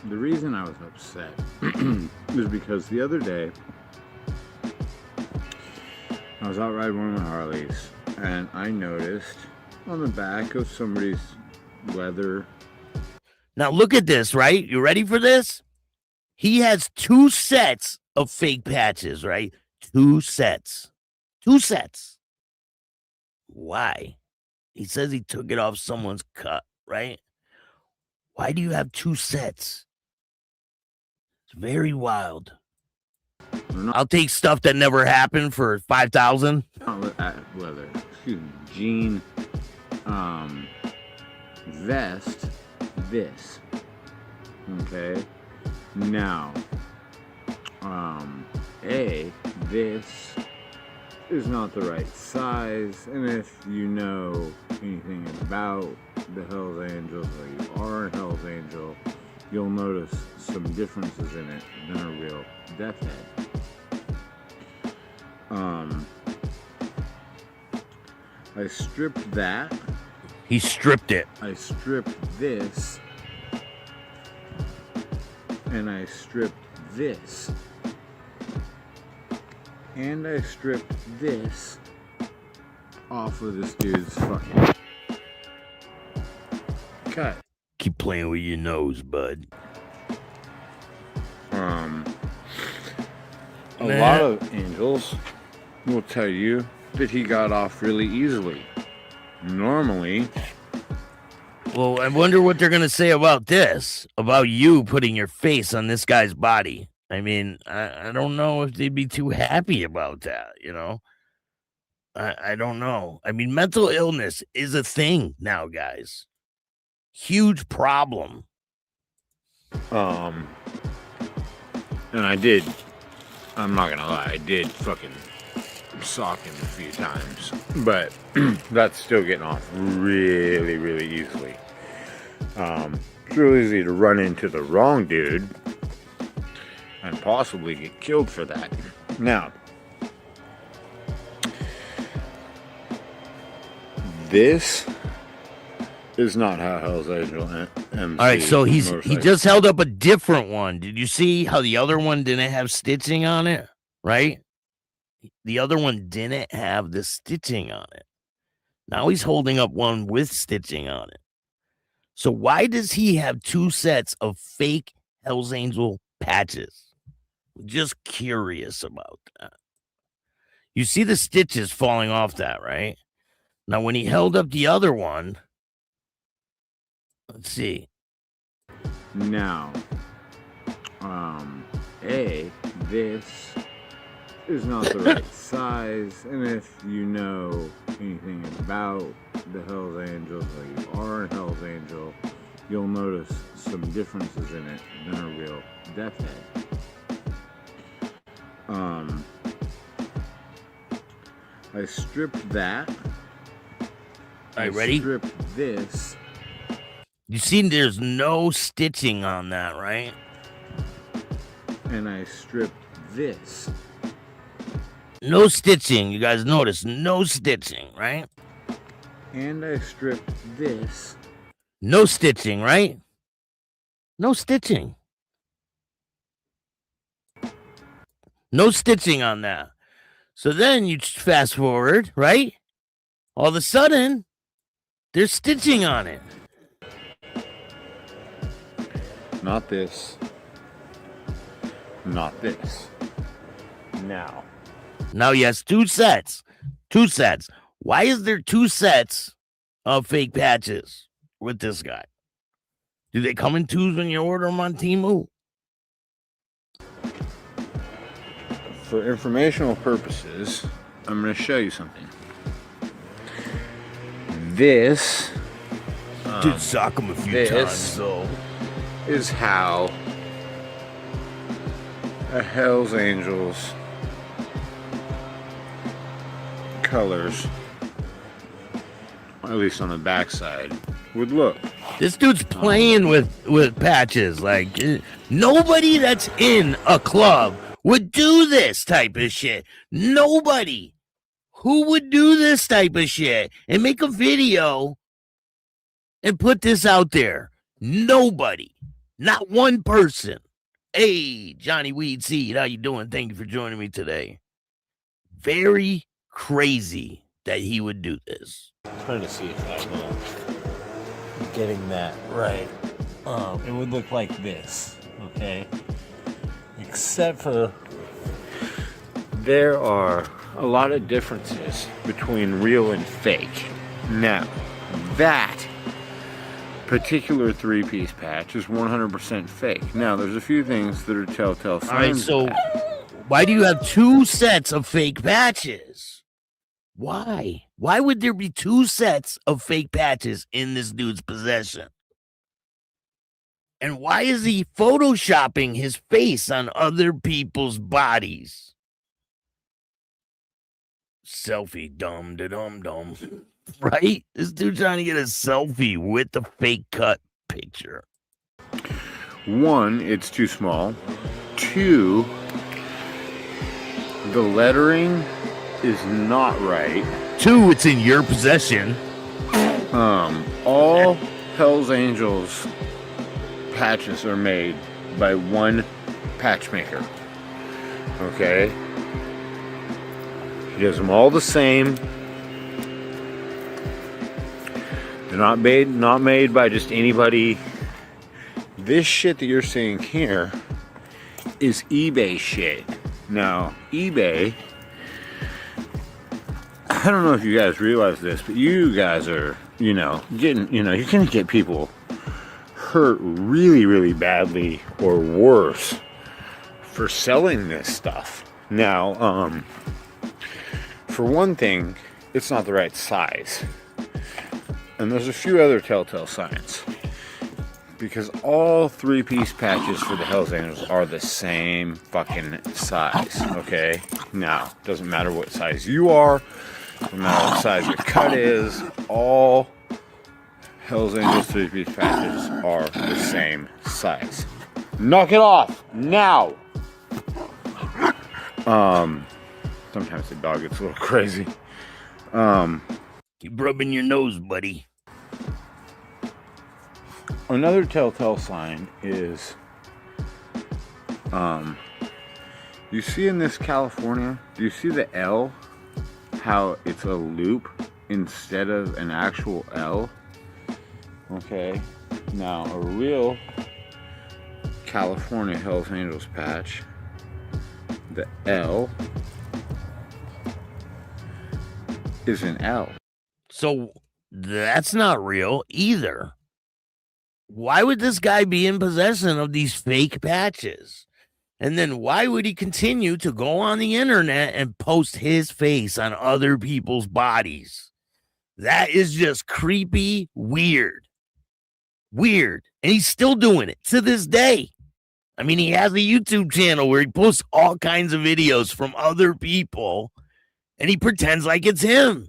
the reason I was upset was because the other day I was out riding one of my Harleys and I noticed on the back of somebody's leather.
Now look at this, right? You ready for this? He has 2 sets of fake patches, right? 2 sets. 2 sets. Why? He says he took it off someone's cut, right? Why do you have 2 sets? It's very wild. I'll take stuff that never happened for $5,000.
Not leather, excuse me, jean vest, this. Okay. Now, this is not the right size, and if you know anything about the Hells Angels or you are a Hells Angel, you'll notice some differences in it than a real death head. I stripped that.
He stripped it.
I stripped this. And I stripped this. And I stripped this off of this dude's fucking cut.
Keep playing with your nose, bud.
A lot of angels will tell you that he got off really easily. Normally.
Well, I wonder what they're going to say about this, about you putting your face on this guy's body. I mean, I don't know if they'd be too happy about that, you know? I don't know. I mean, mental illness is a thing now, guys. Huge problem.
And I'm not gonna lie, I did fucking sock him a few times, but that's still getting off really, really easily. It's real easy to run into the wrong dude and possibly get killed for that. Now, this is not how Hell's Angel MC.
All right, so he just held up a different one. Did you see how the other one didn't have stitching on it? Right? The other one didn't have the stitching on it. Now he's holding up one with stitching on it. So why does he have two sets of fake Hell's Angel patches? Just curious about that. You see the stitches falling off that, right? Now, when he held up the other one, let's see.
Now, this is not the right size, and if you know anything about the Hells Angels or you are a Hells Angel, you'll notice some differences in it than a real death head. I stripped that.
All right, ready?
I stripped this.
You see there's no stitching on that, right?
And I stripped this.
No stitching. You guys notice no stitching, right?
And I stripped this.
No stitching, right? No stitching. No stitching on that. So then you fast forward, right? All of a sudden, there's stitching on it.
Not this. Not this. Now.
Now he has two sets. Two sets. Why is there two sets of fake patches with this guy? Do they come in twos when you order them on Temu?
For informational purposes, I'm going to show you something. This
Did sock him a few times, so
is how a Hell's Angels colors, at least on the backside, would look.
this dude's playing with patches. Like, nobody that's in a club would do this type of shit. Nobody. Who would do this type of shit and make a video and put this out there? Nobody. Not one person. Hey, Johnny Weed Seed, how you doing? Thank you for joining me today. Very crazy that he would do this.
I'm trying to see if I'm getting that right. It would look like this, okay? Except for
There are a lot of differences between real and fake. Now, that particular three-piece patch is 100% fake. Now, there's a few things that are telltale signs.
All right, so why do you have two sets of fake patches? Why? Why would there be two sets of fake patches in this dude's possession? And why is he photoshopping his face on other people's bodies? Selfie, dum-da-dum-dum. Right? This dude trying to get a selfie with the fake cut picture.
One, it's too small. Two, the lettering is not right.
Two, it's in your possession.
All Hell's Angels patches are made by one patch maker. Okay? He does them all the same. They're not made by just anybody. This shit that you're seeing here is eBay shit. Now, eBay, I don't know if you guys realize this, but you guys are, you're gonna get people hurt really, really badly or worse for selling this stuff. Now, for one thing, it's not the right size. And there's a few other telltale signs. Because all 3-piece patches for the Hells Angels are the same fucking size, okay? Now, doesn't matter what size you are, doesn't matter what size your cut is, all Hells Angels 3-piece patches are the same size. Knock it off, now! Sometimes the dog gets a little crazy.
Keep rubbing your nose, buddy.
Another telltale sign is, you see in this California, do you see the L? How it's a loop instead of an actual L? Okay, now a real California Hells Angels patch, the L is an L.
So that's not real either. Why would this guy be in possession of these fake patches? And then why would he continue to go on the internet and post his face on other people's bodies? That is just creepy, weird. Weird. And he's still doing it to this day. I mean, he has a YouTube channel where he posts all kinds of videos from other people and he pretends like it's him.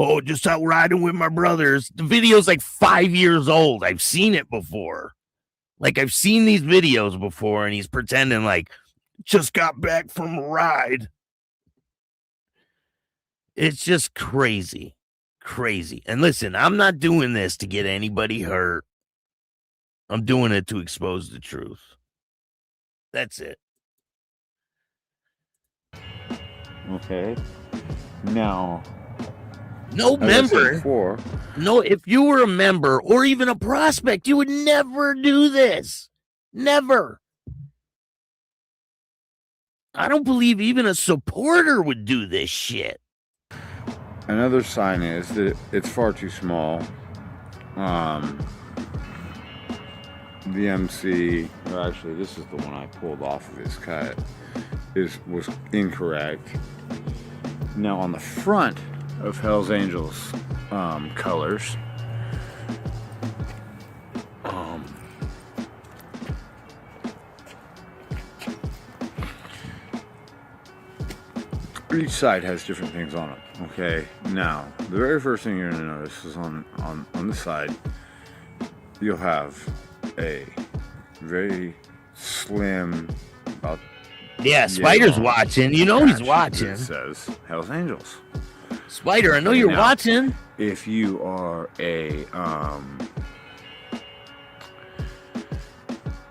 Oh, just out riding with my brothers. The video's like 5 years old. I've seen it before. Like, I've seen these videos before, and he's pretending like, just got back from a ride. It's just crazy. Crazy. And listen, I'm not doing this to get anybody hurt. I'm doing it to expose the truth. That's it.
Okay. Now,
no member. No, if you were a member or even a prospect, you would never do this. Never. I don't believe even a supporter would do this shit.
Another sign is that it's far too small. The MC, or actually this is the one I pulled off of his cut, was incorrect. Now on the front of Hell's Angels colors, each side has different things on it. Okay, now the very first thing you're gonna notice is on the side you'll have a very slim, about
Spider's watching. You know he's watching.
It says Hell's Angels.
Spider, I know you're watching.
If you are a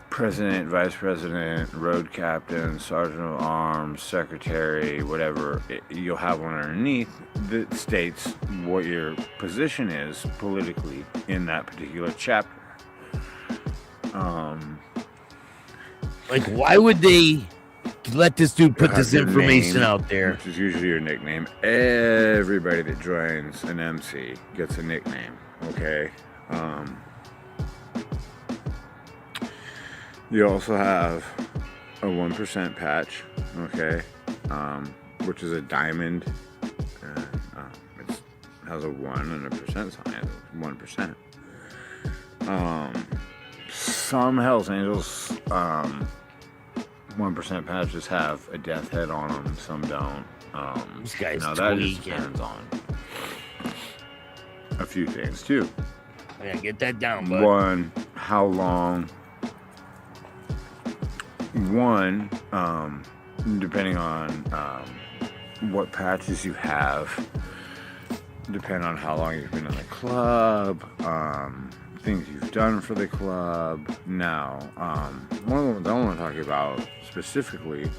president, vice president, road captain, sergeant of arms, secretary, whatever, you'll have one underneath that states what your position is politically in that particular chapter.
Like, why would they let this dude put this information out there?
Which is usually your nickname. Everybody that joins an MC gets a nickname, okay? You also have a 1% patch, okay? Which is a diamond. It has a 1 and a percent sign, 1%. Some Hells Angels 1% patches have a death head on them, some don't.
This guy's
now that
tweaking.
just depends on a few things too.
Yeah, get that down, bud.
One, how long? One, depending on what patches you have, depending on how long you've been in the club, things you've done for the club. Now, one of the ones I want to talk about specifically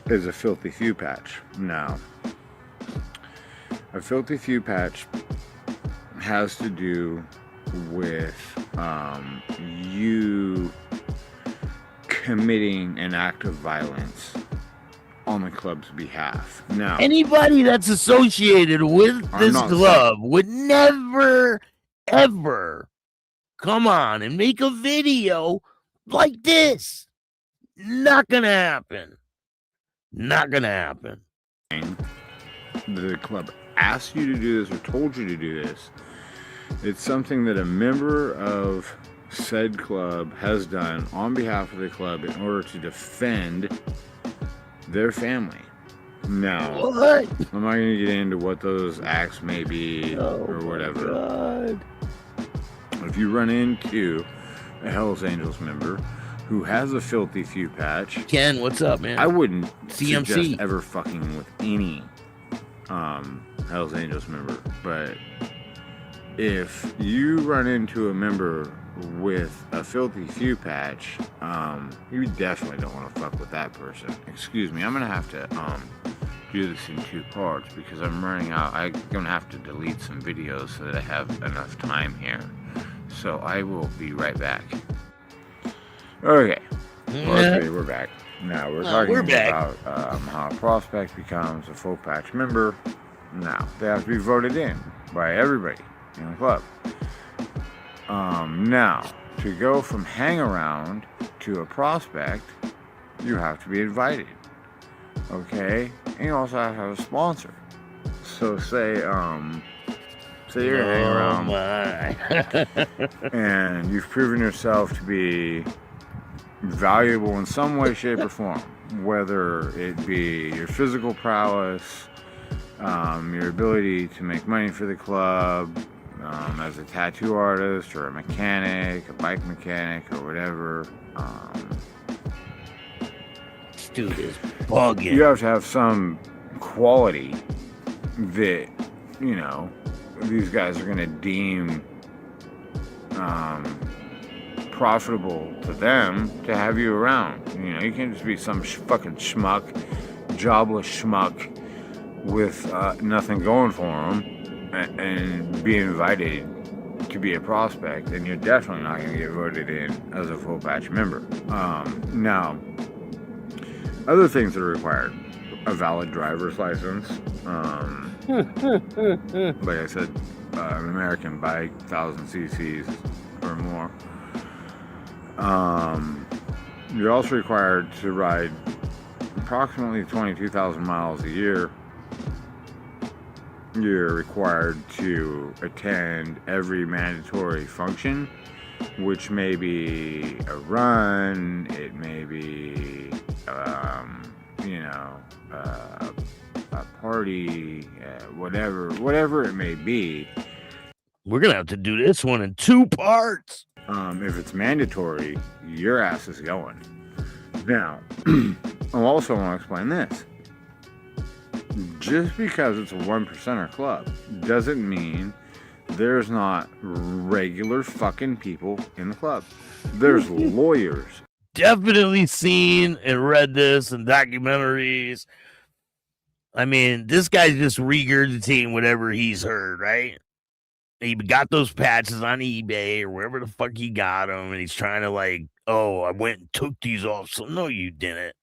is a filthy few patch. Now, a filthy few patch has to do with you committing an act of violence on the club's behalf. Now,
anybody that's associated with this club would never, ever come on and make a video like this. Not gonna happen. Not gonna happen.
The club asked you to do this or told you to do this. It's something that a member of said club has done on behalf of the club in order to defend their family. Now,
what?
I'm not going to get into what those acts may be or whatever.
God.
If you run into a Hells Angels member who has a filthy few patch,
Ken, what's up, man?
I wouldn't
CMC.
suggest ever fucking with any Hells Angels member, but if you run into a member with a filthy few patch, you definitely don't want to fuck with that person. Excuse me, I'm gonna have to do this in 2 parts because I'm running out. I'm gonna have to delete some videos so that I have enough time here. So I will be right back. Okay, okay, we're back. Now we're talking about how a prospect becomes a full patch member. Now they have to be voted in by everybody in the club. Now, to go from hang around to a prospect, you have to be invited. Okay? And you also have to have a sponsor. So say you're hanging around and you've proven yourself to be valuable in some way, shape, or form. Whether it be your physical prowess, your ability to make money for the club, as a tattoo artist or a mechanic, a bike mechanic or whatever.
This dude is bugging.
You have to have some quality that, you know, these guys are going to deem profitable to them to have you around. You know, you can't just be some fucking schmuck, jobless schmuck with nothing going for them and be invited to be a prospect, and you're definitely not going to get voted in as a full patch member. Now, other things that are required: a valid driver's license, like I said, an American bike, 1,000 cc's or more. You're also required to ride approximately 22,000 miles a year. You're required to attend every mandatory function, which may be a run, it may be, a party, whatever it may be.
We're going to have to do this one in 2 parts.
If it's mandatory, your ass is going. Now, I also want to explain this. Just because it's a 1%er club doesn't mean there's not regular fucking people in the club. There's lawyers.
Definitely seen and read this in documentaries. I mean, this guy's just regurgitating whatever he's heard, right? He got those patches on eBay or wherever the fuck he got them, and he's trying to I went and took these off. So no, you didn't.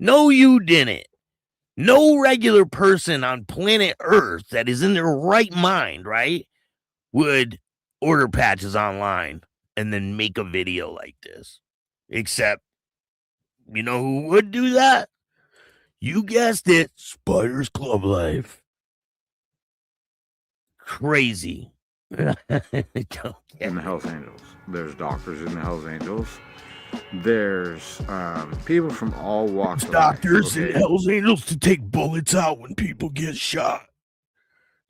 No, you didn't. No regular person on planet Earth that is in their right mind, right, would order patches online and then make a video like this. Except, you know who would do that? You guessed it, Spiders Club Life. Crazy.
In the Hells Angels. There's doctors in the Hells Angels. There's people from all walks of life.
Doctors and Hells Angels to take bullets out when people get shot.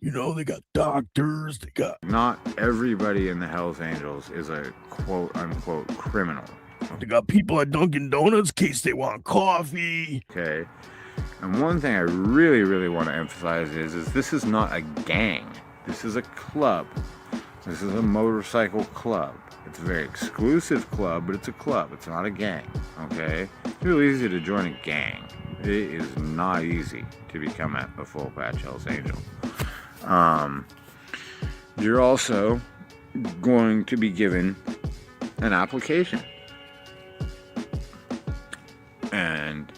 You know, they got doctors, they got...
Not everybody in the Hells Angels is a quote-unquote criminal.
They got people at Dunkin' Donuts in case they want coffee.
Okay. And one thing I really, really want to emphasize is this is not a gang. This is a club. This is a motorcycle club. It's a very exclusive club, but it's a club. It's not a gang, okay? It's real easy to join a gang. It is not easy to become a full patch Hells Angel. You're also going to be given an application. And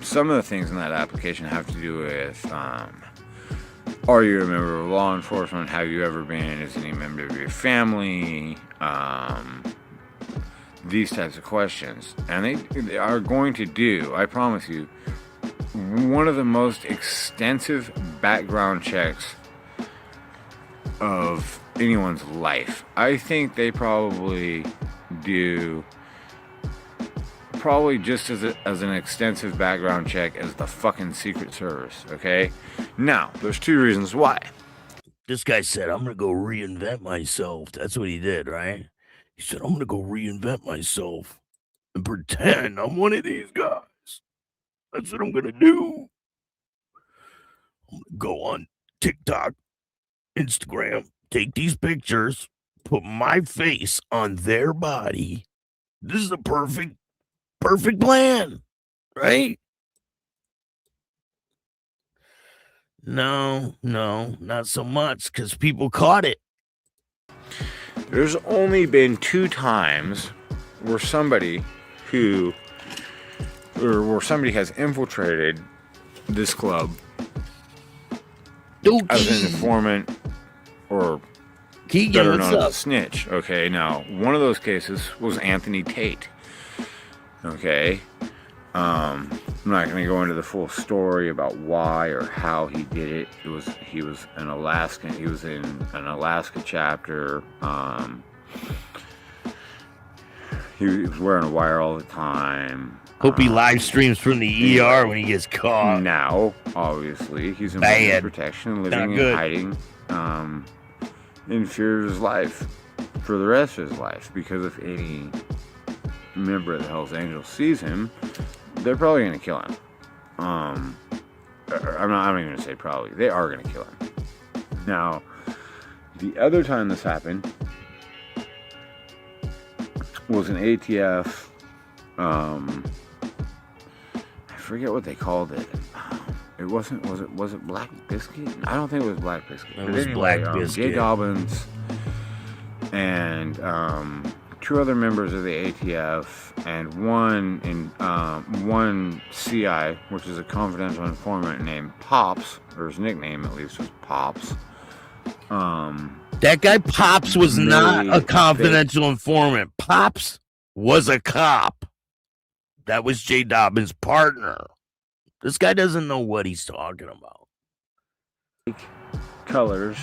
some of the things in that application have to do with, are you a member of law enforcement? Have you ever been as any member of your family? These types of questions. And they are going to do, I promise you, one of the most extensive background checks of anyone's life. I think they probably do just as an extensive background check as the fucking Secret Service, okay? Now, there's two reasons why.
This guy said, I'm going to go reinvent myself. That's what he did, right? He said, I'm going to go reinvent myself and pretend I'm one of these guys. That's what I'm going to do. I'm going to go on TikTok, Instagram, take these pictures, put my face on their body. This is a perfect plan, right? No, not so much, because people caught it.
There's only been 2 times where somebody has infiltrated this club as an informant or better known as a snitch. Okay, now one of those cases was Anthony Tate. Okay, I'm not going to go into the full story about why or how he did it. He was an Alaskan. He was in an Alaska chapter. He was wearing a wire all the time.
Hope he live streams from the ER when he gets caught.
Now, obviously, he's in witness protection, living and hiding in fear of his life for the rest of his life. Because if any member of the Hells Angels sees him, they're probably going to kill him. I'm not even going to say probably. They are going to kill him. Now, the other time this happened was an ATF. I forget what they called it. It wasn't. Was it Black Biscuit? I don't think it was Black Biscuit.
It was Black Biscuit.
Jay Dobbins and 2 other members of the ATF and one CI, which is a confidential informant named Pops, or his nickname at least was Pops.
That guy Pops was not a confidential informant. Pops was a cop. That was Jay Dobbins' partner. This guy doesn't know what he's talking about.
Colors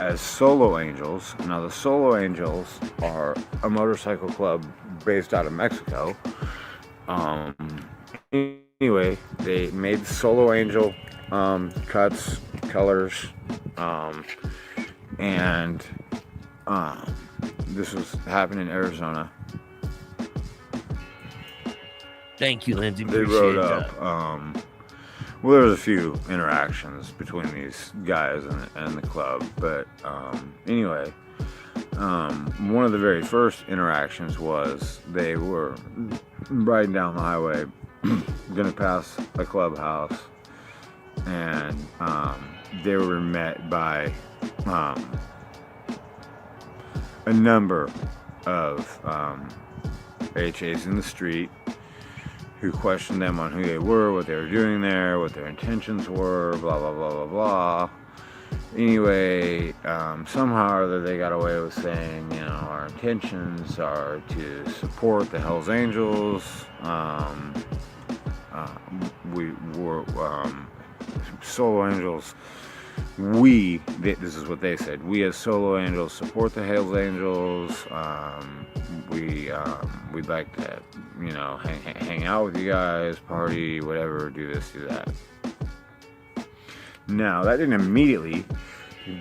as Solo Angels. Now, the Solo Angels are a motorcycle club based out of Mexico. Anyway, they made Solo Angel cuts, colors, and this was happening in Arizona.
Thank you, Lindsay.
They wrote up. Well, there was a few interactions between these guys and the club, but anyway, one of the very first interactions was they were riding down the highway, gonna pass a clubhouse, and they were met by a number of HAs in the street who questioned them on who they were, what they were doing there, what their intentions were, blah, blah, blah, blah, blah. Anyway, somehow or other they got away with saying, you know, our intentions are to support the Hells Angels. We were Solo Angels. This is what they said. We as Solo Angels support the Hells Angels. We'd like to, you know, hang out with you guys, party, whatever, do this, do that. Now, that didn't immediately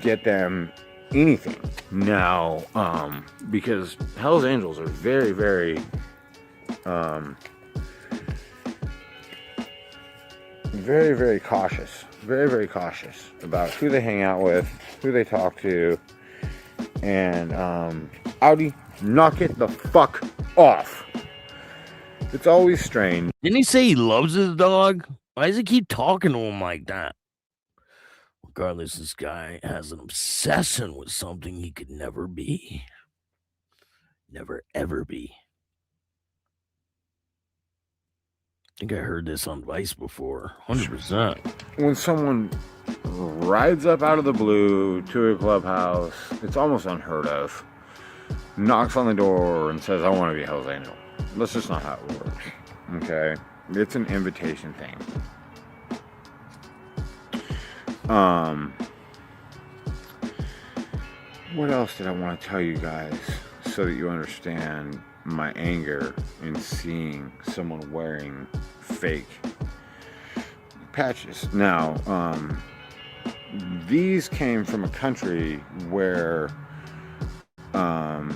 get them anything. Now, because Hell's Angels are very, very, very, very cautious. Very, very cautious about who they hang out with, who they talk to, and, Audi, knock it the fuck off. It's always strange.
Didn't he say he loves his dog? Why does he keep talking to him like that? Regardless, this guy has an obsession with something he could never be. Never, ever be. I think I heard this on Vice before. 100%.
When someone rides up out of the blue to a clubhouse, it's almost unheard of, knocks on the door and says, I want to be Hell's Angel. That's just not how it works. Okay? It's an invitation thing. What else did I want to tell you guys so that you understand my anger in seeing someone wearing fake patches? Now, these came from a country where their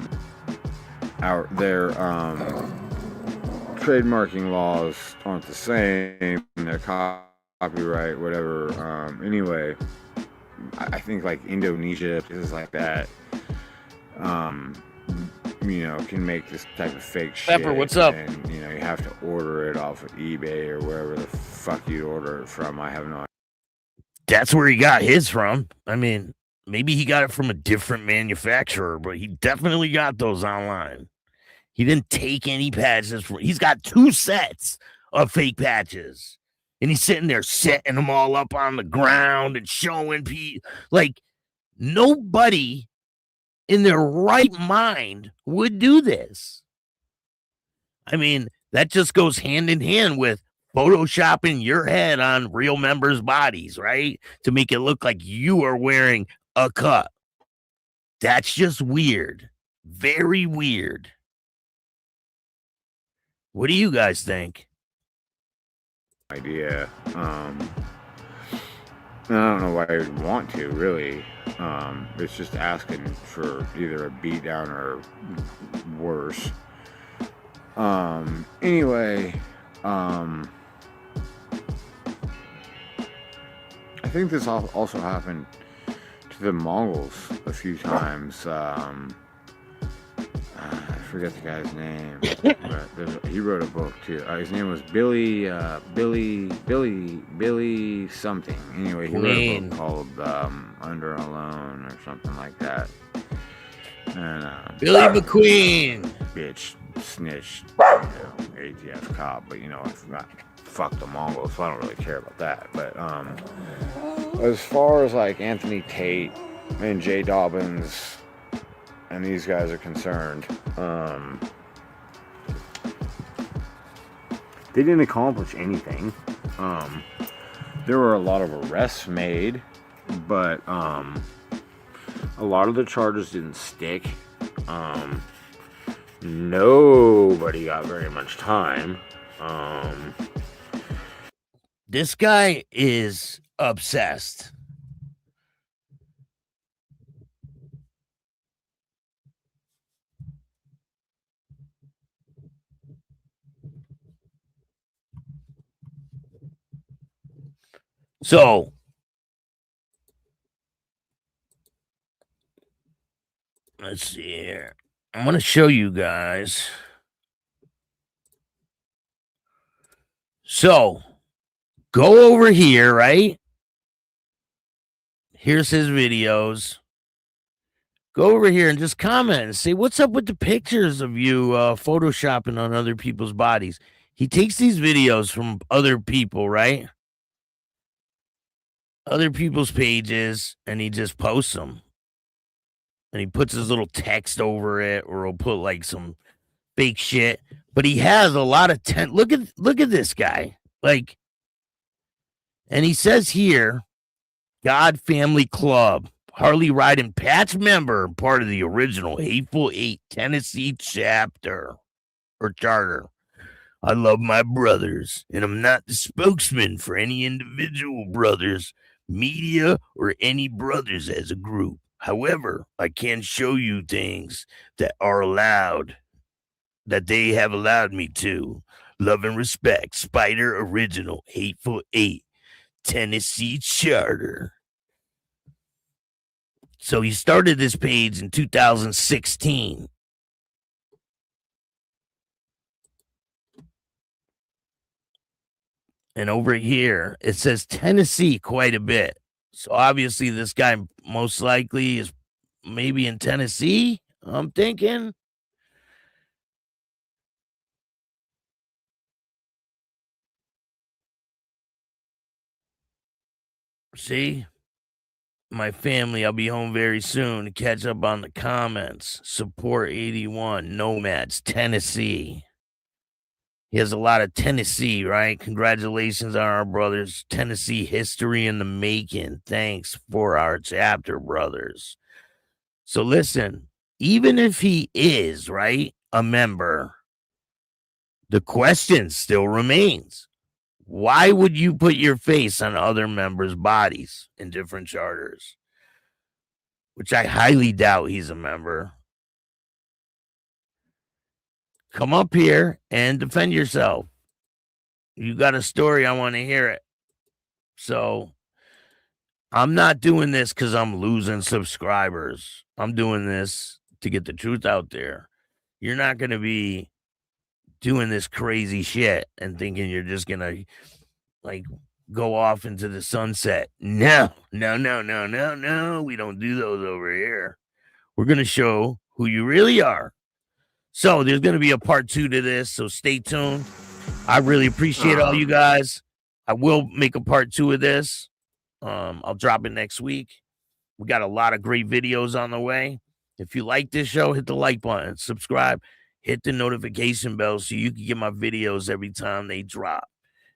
trademarking laws aren't the same, their copyright, whatever. Anyway, I think like Indonesia, places like that, can make this type of fake shit.
Pepper, what's up?
And, you have to order it off of eBay or wherever the fuck you order it from. I have no idea.
That's where he got his from. I mean, maybe he got it from a different manufacturer, but he definitely got those online. He didn't take any patches. He's got 2 sets of fake patches. And he's sitting there setting them all up on the ground and showing people. Like, nobody in their right mind would do this. I mean, that just goes hand in hand with photoshopping your head on real members' bodies, right? To make it look like you are wearing a cut. That's just weird. Very weird. What do you guys think?
Idea. I don't know why I would want to, really. It's just asking for either a beatdown or worse. Anyway, I think this also happened to the Mongols a few times. I forget the guy's name, but he wrote a book too. His name was Billy something. Anyway, he wrote a book called Under Alone or something like that. And
Billy McQueen,
bitch, snitch, ATF cop, but I forgot. Fuck the Mongols, so I don't really care about that. But as far as like Anthony Tate and Jay Dobbins and these guys are concerned, they didn't accomplish anything. There were a lot of arrests made, but a lot of the charges didn't stick. Nobody got very much time.
This guy is obsessed. So, let's see here. I'm going to show you guys. So, go over here, right? Here's his videos. Go over here and just comment and say, what's up with the pictures of you photoshopping on other people's bodies? He takes these videos from other people, right? Other people's pages, and he just posts them. And he puts his little text over it, or he'll put like some fake shit. But he has a lot of look at this guy. Like, and he says here, God Family Club, Harley riding patch member, part of the original Hateful Eight Tennessee chapter or charter. I love my brothers, and I'm not the spokesman for any individual brothers, media, or any brothers as a group. However, I can show you things that are allowed, that they have allowed me to. Love and respect, Spider Original, Hateful Eight, Tennessee Charter. So he started this page in 2016. And over here, it says Tennessee quite a bit. So obviously this guy most likely is maybe in Tennessee, I'm thinking. See? My family, I'll be home very soon to catch up on the comments. Support 81, Nomads, Tennessee. He has a lot of Tennessee, right? Congratulations on our brothers. Tennessee history in the making. Thanks for our chapter, brothers. So listen, even if he is, right, a member, the question still remains. Why would you put your face on other members' bodies in different charters? Which I highly doubt he's a member. Come up here and defend yourself. You got a story, I want to hear it. So I'm not doing this because I'm losing subscribers. I'm doing this to get the truth out there. You're not going to be doing this crazy shit and thinking you're just going to like go off into the sunset. No. We don't do those over here. We're going to show who you really are. So there's going to be a part 2 to this, so stay tuned. I really appreciate all you guys. I will make a part 2 of this. I'll drop it next week. We got a lot of great videos on the way. If you like this show, hit the like button, subscribe, hit the notification bell so you can get my videos every time they drop.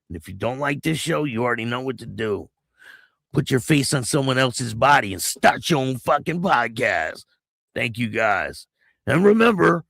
And if you don't like this show, you already know what to do. Put your face on someone else's body and start your own fucking podcast. Thank you guys. And remember,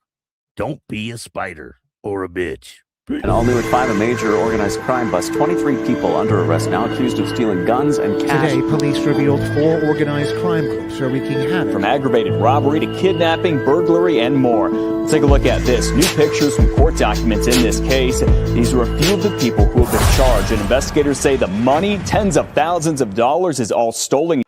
don't be a spider or a bitch.
And all new at 5, a major organized crime bust. 23 people under arrest now accused of stealing guns and cash.
Today, police revealed 4 organized crime groups are wreaking havoc.
From aggravated robbery to kidnapping, burglary, and more. Let's take a look at this. New pictures from court documents in this case. These are a few of the people who have been charged. And investigators say the money, tens of thousands of dollars, is all stolen.